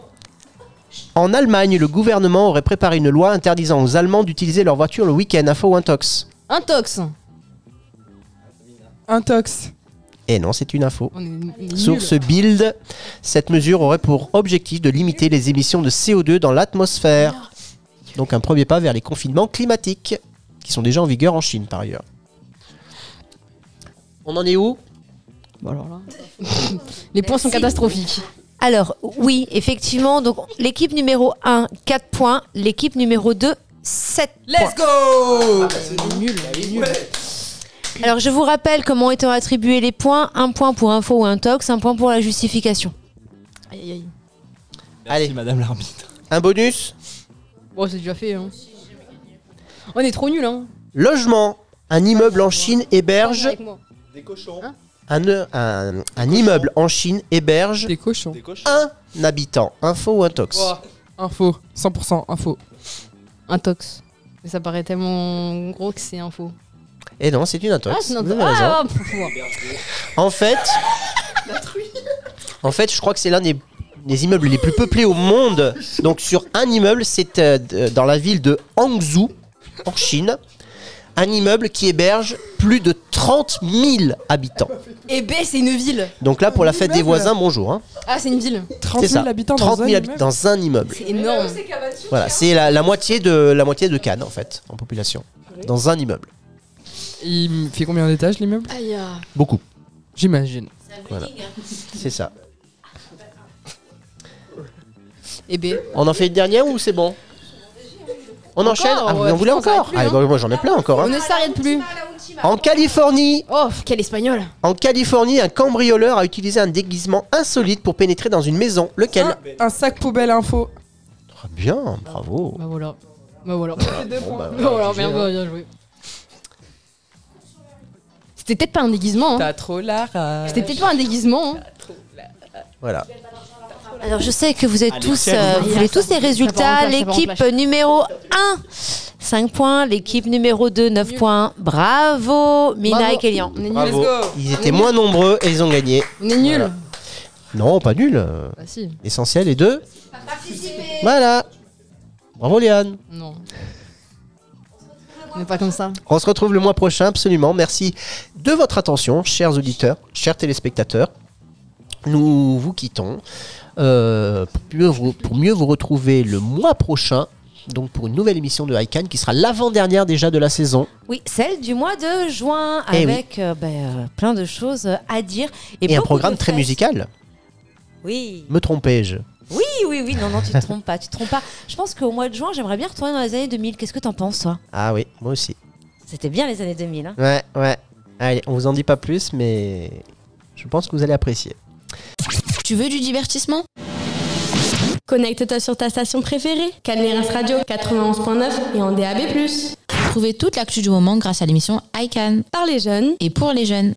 [SPEAKER 2] En Allemagne, le gouvernement aurait préparé une loi interdisant aux Allemands d'utiliser leur voiture le week-end. Info ou intox?
[SPEAKER 4] Intox.
[SPEAKER 6] Intox.
[SPEAKER 2] Et non, c'est une info.
[SPEAKER 4] On est
[SPEAKER 2] Source
[SPEAKER 4] nuls.
[SPEAKER 2] Bild, cette mesure aurait pour objectif de limiter les émissions de CO2 dans l'atmosphère. Donc un premier pas vers les confinements climatiques, qui sont déjà en vigueur en Chine par ailleurs. On en est où?
[SPEAKER 4] Bon, alors là. Les points sont catastrophiques.
[SPEAKER 3] Alors, oui, effectivement. Donc, l'équipe numéro 1, 4 points. L'équipe numéro 2, 7 points.
[SPEAKER 6] Let's go!
[SPEAKER 4] On est nuls.
[SPEAKER 3] Alors, je vous rappelle comment étant attribués les points. 1 point pour info ou intox, 1 point pour la justification.
[SPEAKER 4] Aïe, aïe, aïe.
[SPEAKER 10] Merci,
[SPEAKER 2] Allez.
[SPEAKER 10] madame l'arbitre.
[SPEAKER 2] Un bonus?
[SPEAKER 4] Bon, c'est déjà fait. Hein. On est trop nuls. Hein.
[SPEAKER 2] Logement. Un immeuble en Chine héberge...
[SPEAKER 4] Avec moi.
[SPEAKER 11] Des cochons.
[SPEAKER 2] Un immeuble en Chine héberge
[SPEAKER 6] Des cochons.
[SPEAKER 11] Des cochons.
[SPEAKER 2] un habitant. Info ou intox?
[SPEAKER 6] Oh, info, 100% info.
[SPEAKER 4] Intox. Mais ça paraît tellement gros que c'est info.
[SPEAKER 2] Et non, c'est une intox.
[SPEAKER 4] Ah, c'est une
[SPEAKER 2] Vous
[SPEAKER 4] intox.
[SPEAKER 2] avez raison.
[SPEAKER 4] Ah, pff,
[SPEAKER 2] En fait, je crois que c'est l'un des immeubles les plus peuplés au monde. Donc sur un immeuble, c'est dans la ville de Hangzhou, en Chine. Un immeuble qui héberge plus de 30 000 habitants.
[SPEAKER 4] Et B, c'est une ville.
[SPEAKER 2] Donc là, pour la fête des voisins, bonjour. Hein.
[SPEAKER 4] Ah, c'est une ville.
[SPEAKER 6] 30
[SPEAKER 2] C'est
[SPEAKER 6] 000
[SPEAKER 2] ça.
[SPEAKER 6] habitants
[SPEAKER 2] 30 000
[SPEAKER 6] dans un
[SPEAKER 2] habitants
[SPEAKER 6] immeuble.
[SPEAKER 2] dans un immeuble.
[SPEAKER 4] C'est énorme.
[SPEAKER 2] Voilà, c'est la moitié de Cannes en fait, en population. Dans un immeuble.
[SPEAKER 6] Il fait combien d'étages l'immeuble?
[SPEAKER 4] Aïe.
[SPEAKER 2] Beaucoup.
[SPEAKER 6] J'imagine.
[SPEAKER 2] Voilà. C'est ça.
[SPEAKER 4] Et B.
[SPEAKER 2] On en fait une dernière ou c'est bon? On
[SPEAKER 4] Encore?
[SPEAKER 2] enchaîne? Ah, vous
[SPEAKER 4] Ouais,
[SPEAKER 2] en voulez
[SPEAKER 4] putain, on s'arrête
[SPEAKER 2] encore?
[SPEAKER 4] plus,
[SPEAKER 2] Allez,
[SPEAKER 4] hein.
[SPEAKER 2] moi j'en ai plein encore.
[SPEAKER 4] On
[SPEAKER 2] Hein.
[SPEAKER 4] ne s'arrête plus.
[SPEAKER 2] En Californie,
[SPEAKER 4] Oh, quel espagnol.
[SPEAKER 2] un cambrioleur a utilisé un déguisement insolite pour pénétrer dans une maison. Lequel?
[SPEAKER 6] Un sac poubelle info.
[SPEAKER 2] Très bien, bravo.
[SPEAKER 4] Bah voilà. Bah voilà.
[SPEAKER 2] Bon, bah,
[SPEAKER 4] Bah voilà,
[SPEAKER 2] GG, hein.
[SPEAKER 4] bien joué. C'était peut-être pas un déguisement. Hein.
[SPEAKER 6] T'as trop la rage.
[SPEAKER 4] C'était peut-être pas un déguisement. Hein.
[SPEAKER 2] Voilà.
[SPEAKER 3] Alors, je sais que vous êtes
[SPEAKER 11] Allez,
[SPEAKER 3] tous,
[SPEAKER 11] tiens,
[SPEAKER 3] vous voulez tous les résultats. L'équipe numéro 1, 5 points. L'équipe numéro 2, 9 points. Bravo, Mina
[SPEAKER 4] Bravo.
[SPEAKER 3] et Kélian.
[SPEAKER 4] On est nuls.
[SPEAKER 2] Bravo.
[SPEAKER 6] Let's go.
[SPEAKER 2] Ils étaient moins nombreux et ils ont gagné.
[SPEAKER 4] On est nuls.
[SPEAKER 2] Voilà. Non, pas nul.
[SPEAKER 4] Bah si.
[SPEAKER 2] L'essentiel est de... Voilà. Bravo Léane.
[SPEAKER 4] Non. On n'est pas comme ça.
[SPEAKER 2] On se retrouve le mois prochain, absolument. Merci de votre attention, chers auditeurs, chers téléspectateurs. Nous vous quittons pour mieux vous retrouver le mois prochain, donc pour une nouvelle émission de ICANN qui sera l'avant-dernière déjà de la saison.
[SPEAKER 3] Oui, celle du mois de juin,
[SPEAKER 2] Eh
[SPEAKER 3] avec plein de choses à dire.
[SPEAKER 2] Et un
[SPEAKER 3] beaucoup
[SPEAKER 2] programme
[SPEAKER 3] de
[SPEAKER 2] très
[SPEAKER 3] fêtes.
[SPEAKER 2] musical.
[SPEAKER 3] Oui.
[SPEAKER 2] Me trompais-je?
[SPEAKER 3] Oui, non, tu te trompes pas, Je pense qu'au mois de juin, j'aimerais bien retourner dans les années 2000. Qu'est-ce que t'en penses, toi?
[SPEAKER 2] Ah oui, moi aussi.
[SPEAKER 3] C'était bien les années 2000. Hein.
[SPEAKER 2] Ouais. Allez, on vous en dit pas plus, mais je pense que vous allez apprécier.
[SPEAKER 1] Tu veux du divertissement?
[SPEAKER 12] Connecte-toi sur ta station préférée, Cannes Radio 91.9 et en DAB+.
[SPEAKER 1] Trouvez toute l'actu du moment grâce à l'émission ICANN
[SPEAKER 12] Par les jeunes
[SPEAKER 1] et pour les jeunes.